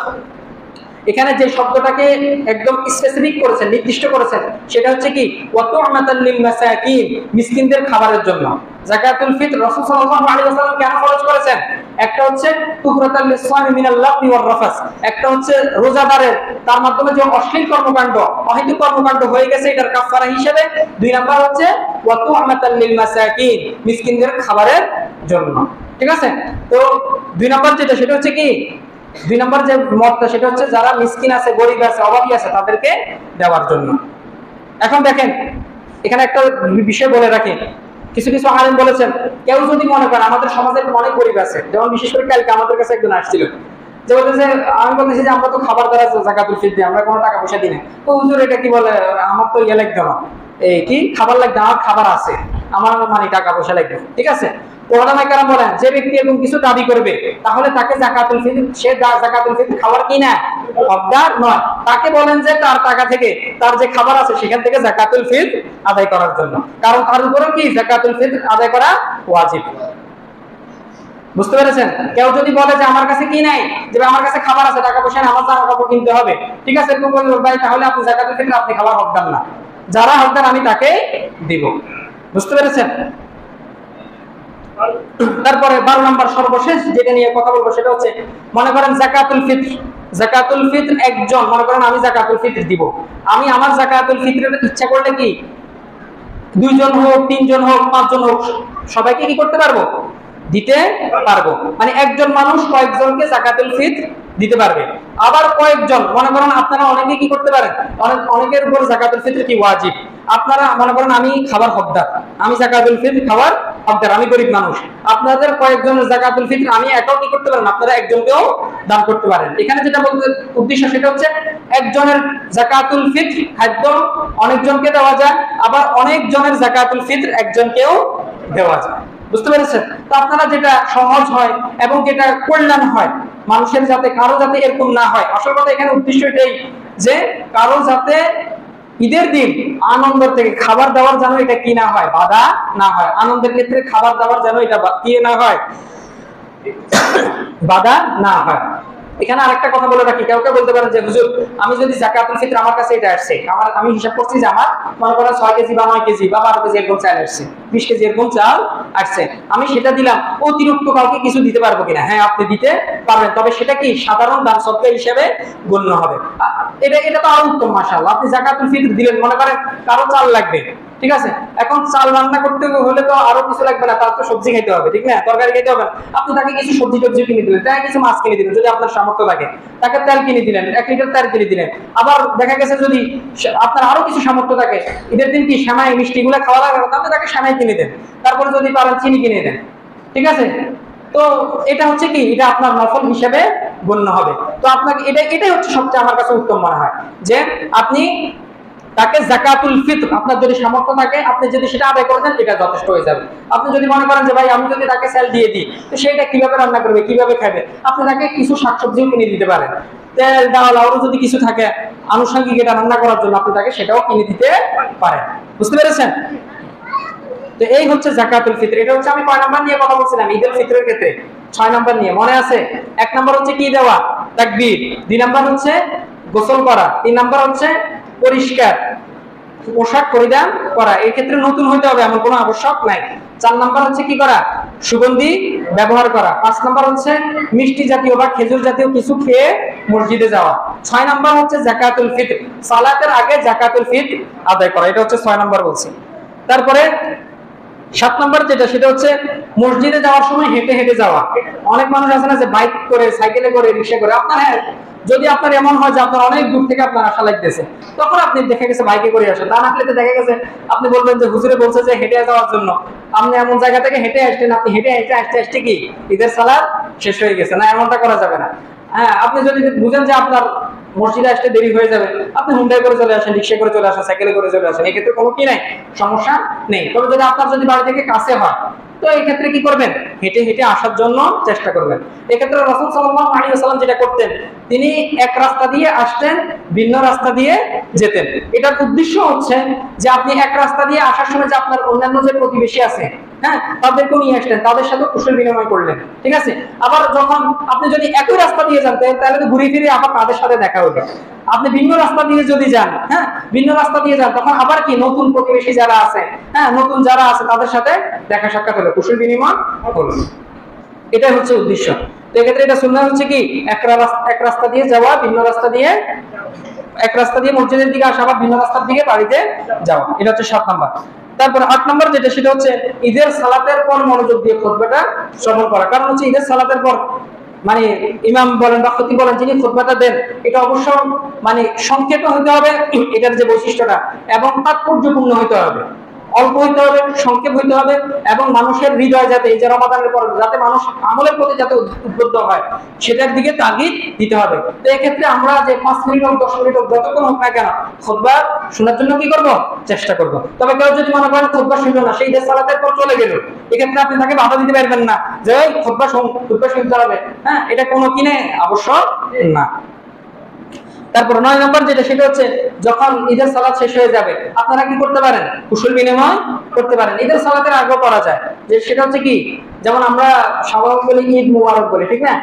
S1: এখানে যে শব্দটাকে একদম স্পেসিফিক করেছেন, নির্দিষ্ট করেছেন, সেটা হচ্ছে কি ওয়াতু'মাতাল লিল মাসাকিন, মিসকিনদের খাবারের জন্য। যাকাতুল ফিতর রাসূল সাল্লাল্লাহু আলাইহি ওয়াসাল্লাম কেন ফরজ করেছেন? একটা হচ্ছে তুহরাতাল লিসসাইমি মিনাল লাগবি ওয়ার রাফাস, একটা হচ্ছে রোজাদারের তার মাধ্যমে যে অশ্লীল কর্মকাণ্ড, অহেতুক কর্মকাণ্ড হয়ে গেছে, এটার কাফারা হিসেবে। 2 নাম্বার হচ্ছে ওয়াতু'মাতাল লিল মাসাকিন, মিসকিনদের খাবারের জন্য, ঠিক আছে? তো 2 নাম্বার যেটা সেটা হচ্ছে কি, 2 নম্বর যে মতটা সেটা হচ্ছে যারা মিসকিন আছে, গরিব আছে, অভাবী আছে, তাদেরকে দেওয়ার জন্য। এখন দেখেন এখানে একটা বিষয় বলে রাখি, কিছু কিছু আলেম বলেছেন, কেউ যদি মনে করেন আমাদের সমাজের অনেক গরিব আছে, যেমন বিশেষ করে কালকে আমাদের কাছে একজন আসছিল, যে বলতেছে, আমি বলতেছি যে আমরা তো খাবার দ্বারা যাকাতুল ফিতর দিই, আমরা কোনো টাকা পয়সা দিই না। তো হুজুর এটা কি বলে, আমার তো ইয়ে লাগবে না, এই কি খাবার লাগবে, আমার খাবার আছে, আমার মানে টাকা পয়সা লাগবে, ঠিক আছে? ওলামায়ে কেরাম বলেন যে ব্যক্তি এরকম কিছু দাবি করবে তাহলে তাকে যাকাতুল ফিতর, সে যাকাতুল ফিতর খাবার কি না, হকদার নয়। তাকে বলেন যে তার টাকা থেকে তার যে খাবার আছে সেখান থেকে যাকাতুল ফিতর আদায় করার জন্য, কারণ তার উপরে কি যাকাতুল ফিতর আদায় করা ওয়াজিব। বুঝতে পেরেছেন? কেউ যদি বলে যে আমার কাছে কি নাই, যে আমার কাছে খাবার আছে, টাকা পয়সা নেই, আমার জামা কাপড় কিনতে হবে, ঠিক আছে, এরকম বলবে ভাই তাহলে আপনি যাকাতুল ফিতর আপনি খাবার হকদার না, যারা হকদার আমি তাকে দিব। বুঝতে পেরেছেন? তারপরে 12 নম্বর সর্বশেষ যেটা নিয়ে কথা বলবো সেটা হচ্ছে, মনে করেন যাকাতুল ফিতর, যাকাতুল ফিতর একজন, মনে করেন আমি যাকাতুল ফিতর দিব, আমি আমার যাকাতুল ফিতরের ইচ্ছা করলে কি 2 জন হোক, 3 জন হোক, 5 জন হোক, সবাইকে কি করতে পারবো, দিতে পারবো। মানে একজন মানুষ কয়েকজনকে যাকাতুল ফিতর দিতে পারবে। আবার কয়েকজন, মনে করেন আপনারা অনেকে কি করতে পারেন, অনেকের উপর যাকাতুল ফিতর কি ওয়াজিব, আপনারা মনে করেন আমি খাবার হকদার, আমি যাকাতুল ফিতর খাবার হকদার, আমি গরিব মানুষ, আপনাদের কয়েকজনের যাকাতুল ফিতর আমি একাও কি করতে পারেন, আপনারা একজনকেও দান করতে পারেন। এখানে যেটা বলতে উদ্দেশ্য সেটা হচ্ছে একজনের যাকাতুল ফিতর খাদ্য অনেকজনকে দেওয়া যায়, আবার অনেকজনের যাকাতুল ফিতর একজনকেও দেওয়া যায়। বুঝতে পেরেছেন? তো আপনারা যেটা সহজ হয় এবং যেটা কল্যাণ হয় মানুষের, যাতে কারো যাতে এরকম না হয়। আসল কথা এখানে উদ্দেশ্য এটাই যে কারো যাতে ঈদের দিন আনন্দের থেকে খাবার দাবার যেন এটা কি না হয়, বাধা না হয়। আনন্দের ক্ষেত্রে খাবার দাবার যেন এটা কি না হয়, বাধা না হয়। এখানে আরেকটা কথা বলে রাখি, কেউ কেউ বলতে পারেন যে হুজুর আমি যদি যাকাতুল ফিতর আমার কাছে এটা আসছে, আমি হিসাব করছি যে আমার মনে করেন 6 কেজি বা 9 কেজি বা 12 কেজি এরকম চাল আসছে, 20 কেজি এরকম চাল আসছে, আমি সেটা দিলাম, অতিরিক্ত কাউকে কিছু দিতে পারবো কিনা? হ্যাঁ, আপনি দিতে পারবেন, তবে সেটা কি সাধারণ দান সদকা হিসেবে গণ্য হবে। এটা তো আরো উত্তম। মাশাআল্লাহ, আপনি যাকাতুল ফিতর দিলেন, মনে করেন কারো চাল লাগবে, ঠিক আছে, এখন চাল রান্না করতে হলে তো আরো কিছু লাগবে না, তার তো সবজি খাইতে হবে, ঠিক না, তরকারি খাইতে হবে। আপনি তাকে কিছু সবজি টবজি কিনে দিলেন, তাকে কিছু মাছ কিনে দিলেন যদি আপনার সামর্থ্য থাকে, তাকে তেল কিনে দিলেন, 1 লিটার তেল কিনে দিলেন। আবার দেখা গেছে যদি আপনার আরো কিছু সামর্থ্য থাকে, ঈদের দিন কি সেমাই মিষ্টি গুলো খাওয়া লাগে, আপনি তাকে সেমাই কিনে দেন, তারপরে যদি পারেন চিনি কিনে দেন, ঠিক আছে। তো এটা হচ্ছে কি, এটা আপনার নফল হিসেবে গণ্য হবে। তো আপনাকে এটাই হচ্ছে সবচেয়ে আমার কাছে উত্তম মনে হয়, যে আপনি তাকে যাকাতুল ফিতর, আপনার যদি সামর্থ্য থাকে আপনি যদি সেটা আদায় করে দেন, এটা যথেষ্ট হয়ে যাবে। আপনি যদি মনে করেন যে ভাই আমি যদি তাকে সেল দিয়ে দিই, তো সেটা কিভাবে রান্না করবে, কিভাবে খাবে, আপনি তাকে কিছু শাকসবজিও কিনে দিতে পারেন, তেল ডাল আরো যদি কিছু থাকে আনুষঙ্গিক এটা রান্না করার জন্য, আপনি তাকে সেটাও কিনে দিতে পারেন। বুঝতে পেরেছেন? তো এই হচ্ছে যাকাতুল ফিতর। এটা হচ্ছে আমি কয় নাম্বার নিয়ে কথা বলছিলাম ঈদুল ফিতরের ক্ষেত্রে? 6 নাম্বার নিয়ে, মনে আছে? 1 নাম্বার হচ্ছে কি দেওয়া, তাকবীর। 2 নাম্বার হচ্ছে গোসল করা। 3 নাম্বার হচ্ছে পরিষ্কার পোশাক পরিধান করা, এই ক্ষেত্রে নতুন হইতে হবে এমন কোনো আবশ্যক নাই। 4 নাম্বার হচ্ছে কি করা, সুগন্ধি ব্যবহার করা। 5 নাম্বার হচ্ছে মিষ্টি জাতীয় বা খেজুর জাতীয় কিছু খেয়ে মসজিদে যাওয়া। 6 নাম্বার হচ্ছে যাকাতুল ফিতর, সালাতের আগে যাকাতুল ফিতর আদায় করা, এটা হচ্ছে 6 নাম্বার বলছি। তারপরে 7 নাম্বার যেটা, সেটা হচ্ছে মসজিদে যাওয়ার সময় হেঁটে হেঁটে যাওয়া। অনেক মানুষ আছে না যে বাইক করে, সাইকেলে করে, রিক্সা করে। আপনার হ্যাঁ, যদি আপনার এমন হয় যে আপনার অনেক দূর থেকে আপনার আসা লাগতেছে, তখন আপনি দেখা গেছে বাইকে করে আসেন। তা না হলে দেখা গেছে আপনি বলবেন যে হুজুরে বলছে যে হেঁটে যাওয়ার জন্য, আপনি এমন জায়গা থেকে হেঁটে আসছেন, আপনি হেঁটে হেঁটে আসতে আসতে কি ঈদের সালাত শেষ হয়ে গেছে না, এমনটা করা যাবে না। হ্যাঁ, আপনি যদি বুঝেন যে আপনার মসজিদে আসতে দেরি হয়ে যাবে, আপনি হুন্ডাই করে চলে আসেন, রিক্সা করে চলে আসেন, সাইকেলে করে চলে আসেন, এক্ষেত্রে কোনো কি নাই, সমস্যা নেই। তবে যদি আপনার যদি বাড়ি থেকে কাছে হয়, তো এই ক্ষেত্রে কি করবেন, হেঁটে হেঁটে আসার জন্য চেষ্টা করবেন। এক্ষেত্রে রাসূল সাল্লাল্লাহু আলাইহি ওয়াসাল্লাম যেটা করতেন, তিনি এক রাস্তা দিয়ে আসতেন, ভিন্ন রাস্তা দিয়ে যেতেন। এটার উদ্দেশ্য হচ্ছে যে আপনি এক রাস্তা দিয়ে আসার সময় যে আপনার অন্যান্য যে প্রতিবেশী আছে, হ্যাঁ, তাদেরকেও নিয়ে আসলেন, তাদের সাথে কুশল বিনিময় করলেন, ঠিক আছে। আবার যখন আপনি যদি একই রাস্তা দিয়ে যান, তাহলে তো ঘুরে ফিরে আবার তাদের সাথে দেখা হবে। আপনি ভিন্ন রাস্তা দিয়ে যদি যান, হ্যাঁ, ভিন্ন রাস্তা দিয়ে যান, তখন আবার কি নতুন প্রতিবেশী যারা আছে, হ্যাঁ, নতুন যারা আছে তাদের সাথে দেখা সাক্ষাৎ হলো, কুশল বিনিময় হলো। এটাই হচ্ছে উদ্দেশ্য। তো এক্ষেত্রে এটা সুন্নাহ হচ্ছে কি, এক রাস্তা দিয়ে যাওয়া, ভিন্ন রাস্তা দিয়ে, এক রাস্তা দিয়ে মসজিদের দিকে আসা, আবার ভিন্ন রাস্তার দিকে বাড়িতে যাওয়া। এটা হচ্ছে 7 নাম্বার। তারপর 8 নাম্বার যেটা, সেটা হচ্ছে ঈদের সালাতের পর মনোযোগ দিয়ে খুতবাটা শ্রবণ করা। কারণ হচ্ছে ঈদের সালাতের পর মানে ইমাম বলেন বা খতিব বলেন, যিনি খুতবাটা দেন, এটা অবশ্য মানে সংক্ষেপে হতে হবে, এটার যে বৈশিষ্ট্যটা, এবং তাৎপর্যপূর্ণ হতে হবে। অল্প হইতে হবে, সংক্ষেপ হইতে হবে, এবং মানুষের হৃদয় যাতে এই যে রমাদানের পর যাতে মানুষ আমলের প্রতি যাতে উদ্বুদ্ধ হয়, সেটার দিকে তাগিদ দিতে হবে। তো এক্ষেত্রে আমরা যে 5 মিনিট হোক 10 মিনিট হোক যতক্ষণ হোক না কেন, খুতবা শোনার জন্য কি করব, চেষ্টা করব। তবে কেউ যদি মনে করেন খুতবা শুনলো না, সেই ঈদের সালাতের পর চলে গেল, এক্ষেত্রে আপনি তাকে বাধা দিতে পারবেন না যে ওই খুতবা শুনতে হবে, হ্যাঁ, এটা কোনো কিনে আবশ্যক না। তারপর 9 নম্বর যেটা, সেটা হচ্ছে যখন ঈদের সালাত শেষ হয়ে যাবে, আপনারা কি করতে পারেন, কুশল বিনিময় করতে পারেন। ঈদের সালাতের আগেও করা যায়, যে সেটা হচ্ছে কি, যেমন আমরা স্বাভাবিক বলি ঈদ মুবারক বলি, ঠিক না।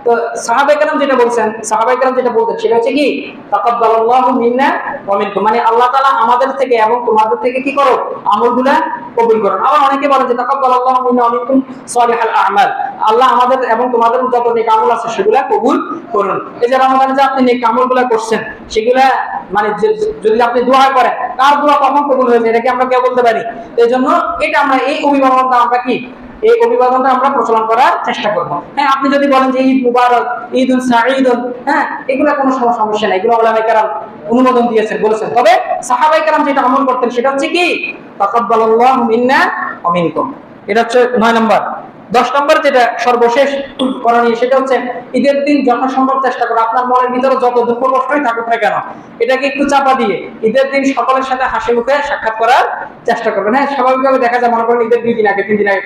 S1: তো সাহাবায়ে কেরাম যেটা বলছেন, সাহাবায়ে কেরাম যেটা বলতেন, সেটা হচ্ছে কি, তাকাব্বালাল্লাহু মিন্না ওয়া মিনকুম, মানে আল্লাহ তাআলা আমাদের থেকে এবং তোমাদের থেকে কি করো, আমলগুলা কবুল করুন। আবার অনেকে বলেন যে তাকাব্বালাল্লাহু মিন্না ওয়া মিনকুম সালিহাল আ'মাল, আল্লাহ আমাদের এবং তোমাদের যত নেক আমল আছে সেগুলা কবুল করুন। এই যে রমাদানে যে আপনি নেক আমলগুলা করছেন, সেগুলা মানে যদি আপনি দোয়া করেন, কার দোয়া কখন কবুল হয়েছে এটা কি আমরা কেউ বলতে পারি? এই জন্য এটা আমরা এই অভিভাবনটা আমরা কি, এই অভিবাদনটা আমরা প্রচলন করার চেষ্টা করব। হ্যাঁ, আপনি যদি বলেন যে ঈদ মুবারক, ঈদুন সাঈদুন, হ্যাঁ, এগুলো কোনো সমস্যা নাই, এগুলো উলামায়ে কেরাম অনুমোদন দিয়েছেন, বলেছেন। তবে সাহাবায়ে কেরাম যেটা আমল করতেন, সেটা হচ্ছে কি, তাকাব্বালাল্লাহু মিন্না ওয়া মিনকুম। এটা হচ্ছে 9 নাম্বার। 10 নম্বর যেটা সর্বশেষ করণীয় সেটা হচ্ছে ঈদের দিন যথাসম্ভব চেষ্টা করো, আপনার মনের ভিতরে যত দুঃখ কষ্টই থাকুক না কেন এটাকে একটু চাপা দিয়ে ঈদের দিন সকলের সাথে হাসি মুখে সাক্ষাৎ করার চেষ্টা করবেন। হ্যাঁ, স্বাভাবিকভাবে দেখা যায় মনে করেন ঈদের 2 দিন আগে 3 দিন আগে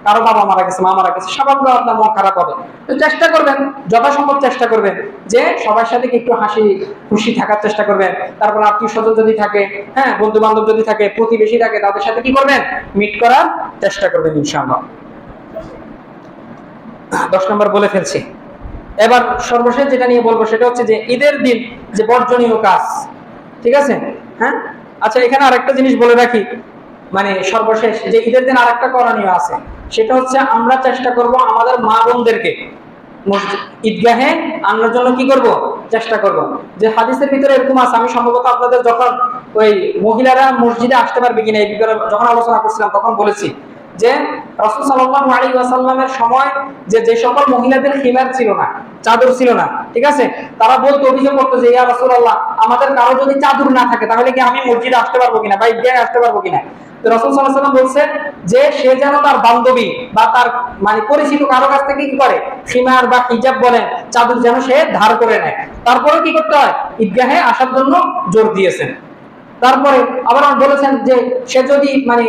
S1: কারো বাবা মারা গেছে, মা মারা গেছে, স্বাভাবিকভাবে আপনার মন খারাপ হবে। তো চেষ্টা করবেন, যথাসম্ভব চেষ্টা করবেন যে সবার সাথে একটু হাসি খুশি থাকার চেষ্টা করবেন। তারপর আত্মীয় স্বজন যদি থাকে, হ্যাঁ বন্ধু বান্ধব যদি থাকে, প্রতিবেশী থাকে, তাদের সাথে কি করবেন, মিট করার চেষ্টা করবেন ইনশাআল্লাহ। 10 নম্বর বলে ফেলছি। এবার সর্বশেষ যেটা নিয়ে বলবো সেটা হচ্ছে যে ঈদের দিন যে বর্জনীয় কাজ, ঠিক আছে? হ্যাঁ, আচ্ছা এখানে আরেকটা জিনিস বলে রাখি, মানে সর্বশেষ যে ঈদের দিন আরেকটা করণীয় আছে, সেটা হচ্ছে আমরা চেষ্টা করব আমাদের মা বোনদেরকে ঈদগাহে আনার জন্য কি করব, চেষ্টা করব। যে হাদিসের ভিতরে এরকম আছে, আমি সম্ভবত আপনাদের যখন ওই মহিলারা মসজিদে আসতে পারবে কিনা এই ব্যাপারে যখন আলোচনা করছিলাম তখন বলেছি যে রাসূল সাল্লাল্লাহু আলাইহি ওয়াসাল্লামের সময় যে সকল মহিলাদের খিমার ছিল না, চাদর ছিল না, ঠিক আছে, তারা বলতো, অভিযোগ করতো যে ইয়া রাসূলুল্লাহ আমাদের কারো যদি চাদর না থাকে তাহলে কি আমি মসজিদে আসতে পারবো কিনা বা ঈদগাহে আসতে পারবো কিনা। তো রাসূল সাল্লাল্লাহু আলাইহি ওয়াসাল্লাম বলছে যে সে যেন তার বান্ধবী বা তার মানে পরিচিত কারো কাছ থেকে কি করে, খিমার বা হিজাব বলেন, চাদর যেন সে ধার করে নেয়। তারপরে কি করতে হয়, ঈদগাহে আসার জন্য জোর দিয়েছেন। তারপরে আবার বলেছেন যে সে যদি মানে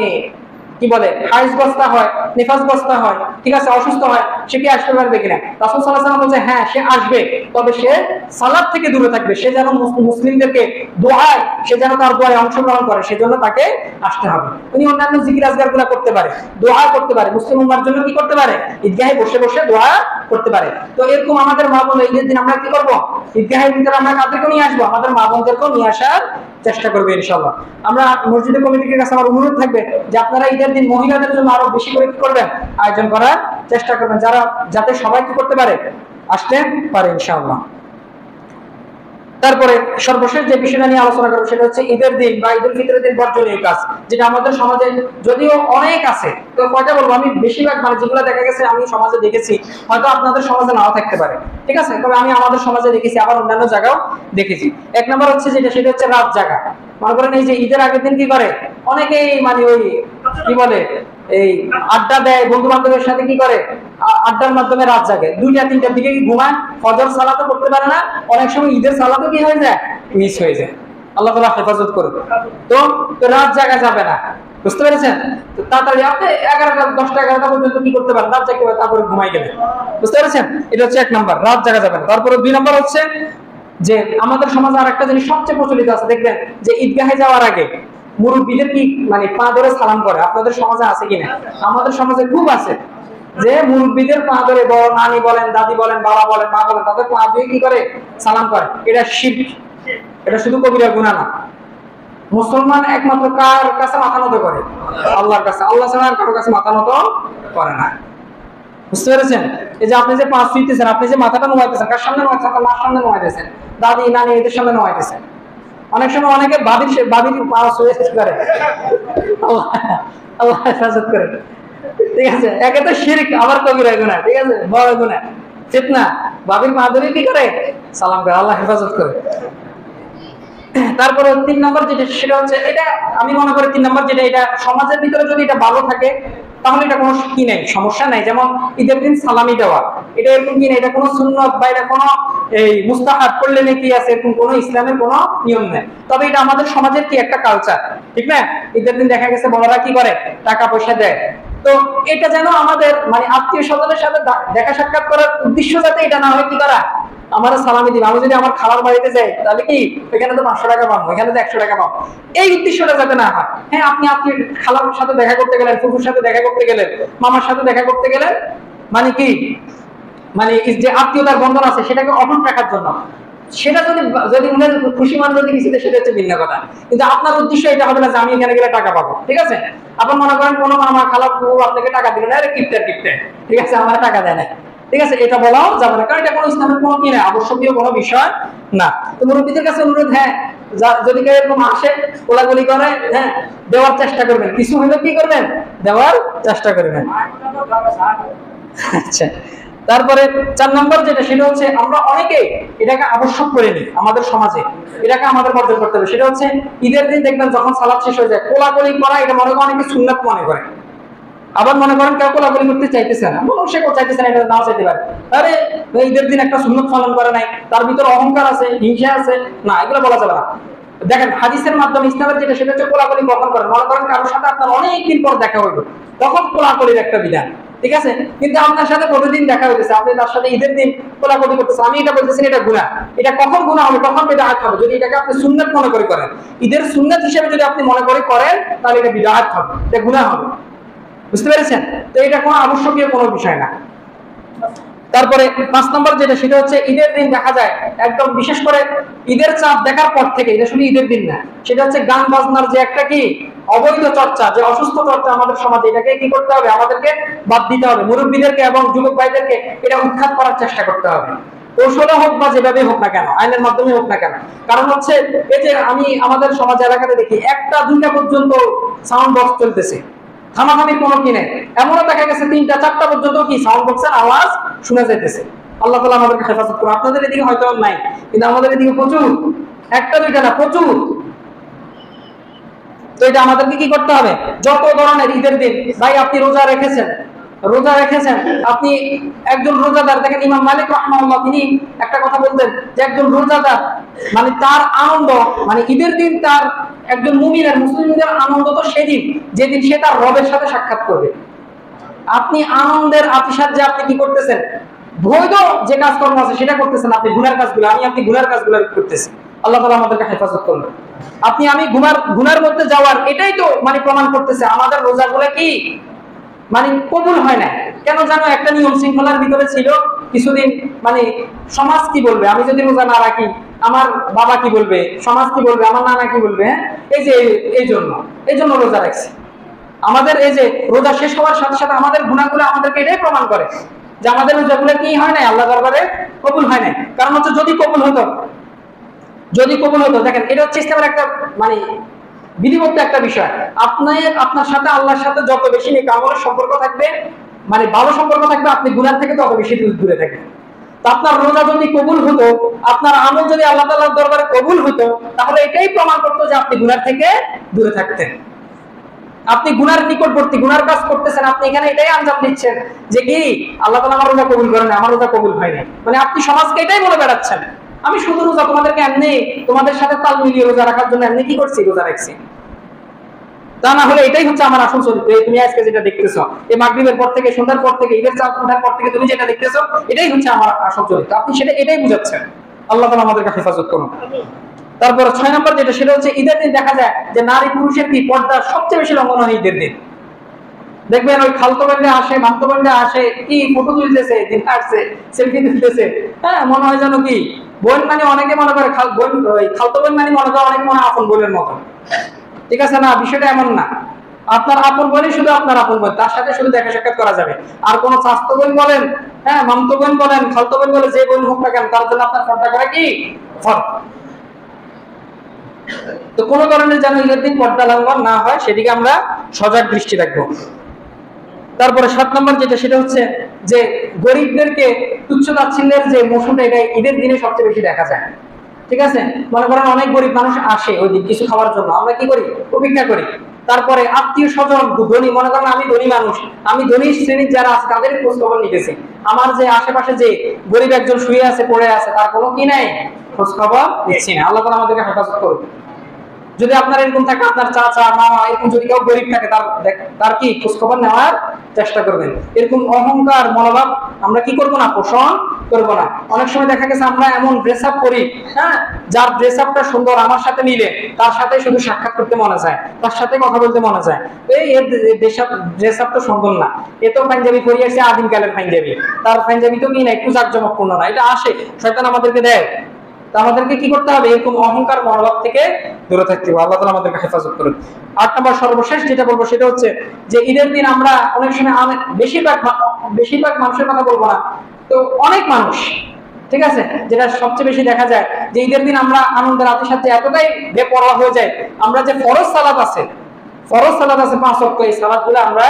S1: কি বলে হাইজগ্রস্ত হয়, নিফাসগ্রস্ত হয়, ঠিক আছে, অসুস্থ হয়, সে কি আসতে পারবে কিনা। রাসূল সাল্লাল্লাহু আলাইহি ওয়াসাল্লাম বলছে হ্যাঁ সে আসবে, তবে সে সালাত থেকে দূরে থাকবে, সে যেন মুসলিমদেরকে দোয়ায়, সে যেন তার দোয়ায় অংশগ্রহণ করে, সেজন্য তাকে আসতে হবে। উনি অন্যান্য জিকির আজকারগুলো করতে পারে, দোয়া করতে পারে, মুসলিম উম্মার জন্য কি করতে পারে, ঈদগাহে বসে বসে দোয়া করতে পারে। তো এরকম আমাদের মা বোন ঈদের দিন আমরা কি করব, ঈদগাহের ভিতরে আমরা কাদেরকে নিয়ে আসবো, আমাদের মা বোনদেরকেও নিয়ে আসার চেষ্টা করবে ইনশাআল্লাহ। আমরা মসজিদের কমিটির কাছে আমার অনুরোধ থাকবে যে আপনারা ঈদের দিন মহিলাদের জন্য আরো বেশি করে কি করবেন, আয়োজন করার চেষ্টা করবেন, যাতে সবাই কি করতে পারে, আসতে পারে ইনশাআল্লাহ। তারপরে সর্বশেষ যে বিষয়টা নিয়ে আলোচনা করবো সেটা হচ্ছে ঈদের দিন বা ঈদুল ফিতরের দিন বর্জনীয় কাজ, যেটা আমাদের সমাজে যদিও অনেক আছে, তো কয়টা বলবো, আমি বেশিরভাগ মানে যেগুলো দেখা গেছে আমি সমাজে দেখেছি, হয়তো আপনাদের সমাজে নাও থাকতে পারে, ঠিক আছে, তবে আমি আমাদের সমাজে দেখেছি, আবার অন্যান্য জায়গাও দেখেছি। 1 নম্বর হচ্ছে সেটা হচ্ছে রাত জাগা। মনে করেন এই যে ঈদের আগের দিন কি করে অনেকেই মানে ওই কি বলে এই আড্ডা দেয়, বন্ধু বান্ধবের সাথে কি করে আড্ডার মাধ্যমে রাত জাগে, 2টা 3টার দিকে কি ঘুমায়, ফজর সালাতও করতে পারে না, অনেক সময় ঈদের সালাতও কি হয়ে যায়, মিস হয়ে যায়। আল্লাহ তাআলা হেফাজত করুন। তো রাত জাগা যাবে না, বুঝতে পেরেছেন? তো তাড়াতাড়ি আপনি 11টা 10টা 11টা পর্যন্ত কি করতে পারেন, রাত জাগতে পারেন, তারপরে ঘুমাই গেলেন, বুঝতে পেরেছেন? এটা হচ্ছে 1 নম্বর, রাত জাগা যাবে না। তারপরে 2 নম্বর হচ্ছে যে আমাদের সমাজে আরেকটা জিনিস সবচেয়ে প্রচলিত আছে, দেখবেন যে ঈদগাহে যাওয়ার আগে মুরব্বীদের কি মানে পা ধরে সালাম করে, আপনাদের সমাজে আছে কিনা? আমাদের সমাজে খুব আছে যে মুরব্বীদের পা ধরে, বড় নানি বলেন, দাদি বলেন, বাবা বলেন, মা বলেন, তাদের পা ধরে কি করে সালাম করে। এটা শিরক, এটা শুধু কবিরা গুনাহ না। মুসলমান একমাত্র কার কাছে মাথা নত করে, আল্লাহর কাছে, আল্লাহ ছাড়া আর কারো কাছে মাথা নত করে না, বুঝতে পেরেছেন? এই যে আপনি যে পা ছুঁইতেছেন, আপনি যে মাথাটা নোয়াইতেছেন, কার সামনে নোয়াইতেছেন, মার সামনে নোয়াইতেছেন, দাদি নানি এদের সামনে নোয়াইতেছেন। অনেক সময় অনেকে বাবির পা ছুঁয়ে শেষ করে, আল্লাহ হেফাজত করে, ঠিক আছে? একে তো শিরক, আবার কবিরা গুনাহ, ঠিক আছে, বড় গুনাহ, ফিতনা। বাবির পা ধরে কি করে সালাম করে, আল্লাহ হেফাজত করে। তারপরে 3 নম্বর যেটা সেটা হচ্ছে, এটা আমি মনে করি 3 নম্বর যেটা, এটা সমাজের ভিতরে যদি এটা ভালো থাকে তাহলে এটা কোনো কি নাই, সমস্যা নাই। যেমন ঈদের দিন সালামি দেওয়া, এটা এরকম কি না, এটা কোনো সুন্নত বা এটা কোনো এই মুস্তাহাব করলে নাকি আছে, এরকম কোনো ইসলামের কোনো নিয়ম নেই। তবে এটা আমাদের সমাজের কি একটা কালচার, ঠিক না? ঈদের দিন দেখা গেছে বড়রা কি করে, টাকা পয়সা দেয়। তো এটা যেন আমাদের মানে আত্মীয় স্বজনের সাথে দেখা সাক্ষাৎ করার উদ্দেশ্য যাতে এটা না হয় কি করা, আমার সালামি দিবে। আমি যদি আমার খালার বাড়িতে যাই তাহলে কি এখানে তো 500 টাকা পাবো, এখানে তো 100 টাকা পাবো, এই উদ্দেশ্যটা যাতে না হয়। হ্যাঁ, আপনি আত্মীয় খালার সাথে দেখা করতে গেলেন, ফুফুর সাথে দেখা করতে গেলেন, মামার সাথে দেখা করতে গেলেন, মানে কি মানে যে আত্মীয়তার বন্ধন আছে সেটাকে অটুট রাখার জন্য, সেটা যদি উনার খুশি মান যদি কিছু সেটা হচ্ছে ভিন্ন কথা। কিন্তু আপনার উদ্দেশ্য এটা হবে না যে আমি এখানে গেলে টাকা পাবো, ঠিক আছে? আপনার মনে করেন কোনো মামা খালা আপনাকে টাকা দিল না, কিপ্টে, ঠিক আছে, আমার টাকা দেয় না, ঠিক আছে, এটা বলাও যাবে না, কারণ এটা কোনো ইসলামের কোনো কি না, আবশ্যকীয় কোনো বিষয় না। তো মুরব্বীদের কাছে অনুরোধ, হ্যাঁ যদি কেউ এরকম আসে কোলাগুলি করে, হ্যাঁ দেওয়ার চেষ্টা করবেন, কিছু হলে কি করবেন, দেওয়ার চেষ্টা করবেন। আচ্ছা, তারপরে 4 নম্বর যেটা সেটা হচ্ছে আমরা অনেকে এটাকে আবশ্যক করে নিই আমাদের সমাজে, এটাকে আমাদের বর্জন করতে হবে। সেটা হচ্ছে ঈদের দিন দেখবেন যখন সালাত শেষ হয়ে যায় কোলাকুলি করা, এটা মনে করে অনেকে সুন্নাত মনে করে। আবার মনে করেন কেউ কোলাকুলি করতে চাইতেছে না, সে চাইতেছে না, এটা নাও চাইতে পারে, আরে ঈদের দিন একটা সুন্নত পালন করে নাই, তার ভিতরে অহংকার আছে, হিংসা আছে, না, এগুলো বলা যাবে না। দেখেন হাদিসের মাধ্যমে ইসলামের যেটা, সেটা হচ্ছে কোলাকুলি কখন করেন, মনে করেন কারোর সাথে আপনার অনেকদিন পর দেখা হইলো, তখন কোলাকুলির একটা বিধান, ঠিক আছে। কিন্তু আপনার সাথে প্রতিদিন দেখা হইতেছে, আপনি তার সাথে ঈদের দিন কোলাকুলি করতেছেন, আমি এটা বলতেছি এটা গুনাহ। এটা কখন গুনাহ হবে, কখন বিদআত হবে, যদি এটাকে আপনি সুন্নাত মনে করে করেন, ঈদের সুন্নাত হিসেবে যদি আপনি মনে করে করেন, তাহলে এটা বিদআত হবে, এটা গুনাহ হবে। বুঝতে পেরেছেন? তো এটা কোনো আবশ্যকীয় কোনো বিষয় না। তারপরে 5 নম্বর যেটা, সেটা হচ্ছে ঈদের দিন দেখা যায় একদম বিশেষ করে ঈদের চাঁদ দেখার পর থেকে, এটা শুধু ঈদের দিন না, সেটা হচ্ছে গান বাজনার যে একটা কি অবৈধ চর্চা, যে অসুস্থ চর্চা আমাদের সমাজে, এটাকে কি করতে হবে, আমাদেরকে বাদ দিতে হবে। মুরব্বীদেরকে এবং যুবক ভাইদেরকে এটা উৎখাত করার চেষ্টা করতে হবে, কৌশলে হোক বা যেভাবে হোক না কেন, আইনের মাধ্যমে হোক না কেন। কারণ হচ্ছে এই যে আমি আমাদের সমাজ এলাকাতে দেখি 1টা 2টা পর্যন্ত সাউন্ড বক্স চলতেছে, থামাথামির কোনো কি নেই। এমনও দেখা গেছে 3টা 4টা পর্যন্ত কি সাউন্ড বক্সের আওয়াজ শোনা যাইতেছে। আল্লাহ তাআলা আমাদেরকে হেফাজত করুন। আপনাদের এদিকে হয়তো নাই, কিন্তু আমাদের এদিকে প্রচুর, 1টা 2টা না, প্রচুর। তো এটা আমাদেরকে কি করতে হবে, যত ধরনের ঈদের দিন, ভাই আপনি রোজা রেখেছেন, আপনি একজন রোজাদার, দেখেন ইমাম মালিক রাহমাহুল্লাহ তিনি একটা কথা বলতেন যে একজন রোজাদার মানে তার আনন্দ, মানে ঈদের দিন তার একজন মুমিনের, মুসলিমদের আনন্দ তো সেদিন যেদিন সে তার রবের সাথে সাক্ষাৎ করবে। আপনি আনন্দের আতিশাদ যে আপনি কি করতেছেন, বৈধ যে কাজকর্ম আছে সেটা করতেছেন, আপনি গুনার কাজগুলো, আপনি গুনার কাজগুলো করতেছেন। আল্লাহ তাআলা আমাদেরকে হেফাজত করুন। আমি গুনার মধ্যে যাওয়ার এটাই তো মানে প্রমাণ করতেছে আমাদের রোজাগুলো কি মানে কবুল হয় না। কেন জানো, একটা নিয়ম শৃঙ্খলার ভিতরে ছিল কিছুদিন, মানে সমাজ কি বলবে, আমি যদি রোজা না রাখি আমার বাবা কি বলবে, সমাজ কি বলবে, আমার নানা কি বলবে, হ্যাঁ, এই যে এই জন্য রোজা রাখছি। আমাদের এই যে রোজা শেষ হওয়ার সাথে সাথে আমাদের গুনাহগুলো আমাদেরকে এটাই প্রমাণ করে যে আমাদের রোজাগুলো কি হয় না, আল্লাহ দরবারে কবুল হয় না। কারণ হচ্ছে যদি কবুল হতো, দেখেন এটা হচ্ছে ইসলামের একটা মানে বিধিবদ্ধ একটা বিষয়। আপনার সাথে আল্লাহর সাথে যত বেশি নেক আমলের সম্পর্ক থাকবে, মানে ভালো সম্পর্ক থাকবে, আপনি গুনাহ থেকে তত বেশি দূরে থাকবেন। তো আপনার রোজা যদি কবুল হতো, আপনার আমল যদি আল্লাহ তাআলার দরবারে কবুল হতো, তাহলে এটাই প্রমাণ করতো যে আপনি গুনাহ থেকে দূরে থাকতেন। আপনি গুনার নিকটবর্তী, গুনার কাজ করতেছেন, আপনি এখানে এটাই আঞ্জাম দিচ্ছেন যে কি আল্লাহ তাআলা আমার রোজা কবুল করেন না, আমার রোজা কবুল হয় না, মানে আপনি সমাজকে এটাই বলে বেড়াচ্ছেন আমি শুধু রোজা তোমাদেরকে এমনি তোমাদের সাথে তাল মিলিয়ে রোজা রাখার জন্য এমনি কি করছি, রোজা রাখছি। তা না হলে এটাই হচ্ছে আমার আসল চরিত্র। তুমি আজকে যেটা দেখতেছো, এই মাগরিবের পর থেকে, সন্ধ্যার পর থেকে, ঈদের চাঁদ ওঠার পর থেকে তুমি যেটা দেখতেছো, এটাই হচ্ছে আমার আসল চরিত্র। আপনি সেটা এটাই বুঝাচ্ছেন। আল্লাহ তাআলা আমাদেরকে হেফাজত করুন। তারপর 6 নম্বর যেটা, সেটা হচ্ছে ঈদের দিন দেখা যায় যে নারী পুরুষের কি পর্দা সবচেয়ে বেশি লঙ্ঘন হয় ঈদের দিন। দেখবেন ওই খালতো বোনরা আসে, মামতো বোনরা আসে, কি ফটো তুলতেছে, দিন আসছে সেলফি তুলতেছে, হ্যাঁ, মনে হয় যেন কি বোন মানে, অনেকে মনে করে খালতো বোন মানে মনে করে অনেক মনে আপন বোনের মতো, ঠিক আছে না, বিষয়টা এমন না। আপনার আপন বোনই শুধু আপনার আপন বোন, তার সাথে শুধু দেখা সাক্ষাৎ করা যাবে। আর কোন স্বাস্থ্য বোন বলেন, হ্যাঁ, মামতো বোন বলেন, খালতো বোন বলে, যে বোন হোক না কেন, তার জন্য আপনার পর্দা করা কি ফরজ। তো কোনো ধরনের যেন ঈদের দিন পর্দা লঙ্ঘন না হয়, সেদিকে আমরা সজাগ দৃষ্টি রাখবো। তারপরে 7 নম্বর যেটা, সেটা হচ্ছে যে গরিবদেরকে তুচ্ছ তাচ্ছিল্যের যে মৌসুমটা, এটা ঈদের দিনে সবচেয়ে বেশি দেখা যায়, ঠিক আছে। মনে করেন অনেক গরিব মানুষ আসে ওই দিন কিছু খাওয়ার জন্য, আমরা কি করি, অপেক্ষা করি। তারপরে আত্মীয় স্বজন ধনী, মনে করেন আমি ধনী মানুষ, আমি ধনী শ্রেণীর যারা আছে তাদের খোঁজ খবর নিতেছি, আমার যে আশেপাশে যে গরিব একজন শুয়ে আছে, পড়ে আছে, তার কোনো কি নাই, খোঁজ খবর নিচ্ছি না। আল্লাহ তাআলা আমাদেরকে হেফাজত করুন। যদি আপনার এরকম থাকে, আপনার চাচা মামা এরকম যদি কেউ গরিব থাকে, তার কি খোঁজ খবর নেওয়ার চেষ্টা করবেন। এরকম অহংকার মনোভাব আমরা কি করব না, পোষণ করব না। অনেক সময় দেখা গেছে আমরা এমন ড্রেস আপ করি, হ্যাঁ, যার ড্রেস আপটা সুন্দর, আমার সাথে মিলে, তার সাথে শুধু সাক্ষাৎ করতে মনে যায়, তার সাথে কথা বলতে মনে যায়, এই ড্রেস আপ তো সুন্দর না, এ তো পাঞ্জাবি পরে আসছে আদিমকালের পাঞ্জাবি, তার পাঞ্জাবি তো কি না, একটু জাঁকজমকপূর্ণ না, এটা আসে, শয়তান আমাদেরকে দেয়। আমাদেরকে কি করতে হবে, এরকম অহংকার মনোভাব থেকে দূরে থাকতে হবে। আল্লাহ তাআলা আমাদেরকে হেফাজত করুন। 8 নম্বর সর্বশেষ যেটা বলবো, সেটা হচ্ছে যে ঈদের দিন আমরা অনেক সময়, বেশিরভাগ মানুষের কথা বলবো না, তো অনেক মানুষ, ঠিক আছে, যেটা সবচেয়ে বেশি দেখা যায় যে ঈদের দিন আমরা আনন্দের আতিশায্যে এতটাই বেপরোয়া হয়ে যায়, আমরা যে ফরজ সালাত আছে 5 ওয়াক্ত, এই সালাতগুলো আমরা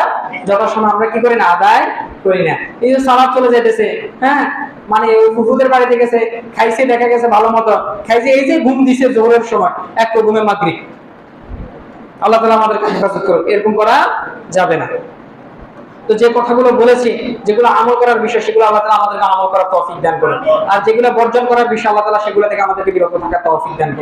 S1: যথাসময়ে আমরা কি করি না, আদায় করি না। এই যে সালাত চলে যাইতেছে, হ্যাঁ, মানে ফুফুদের বাড়িতে গেছে, খাইছে, দেখা গেছে ভালো মতো খাইছে, এই যে ঘুম দিছে জোহরের সময়, এক ঘুমে মাগরিব। আল্লাহ তাআলা আমাদেরকে হেফাজত করুন, এরকম করা যাবে না। তো যে কথাগুলো বলেছি, যেগুলো আমল করার বিষয়, সেগুলো আল্লাহ তাআলা আমাদেরকে আমল করার তৌফিক দান করুন, আর যেগুলো বর্জন করার বিষয় আল্লাহ তাআলা সেগুলো থেকে আমাদেরকে বিরত থাকার তৌফিক দান করুন।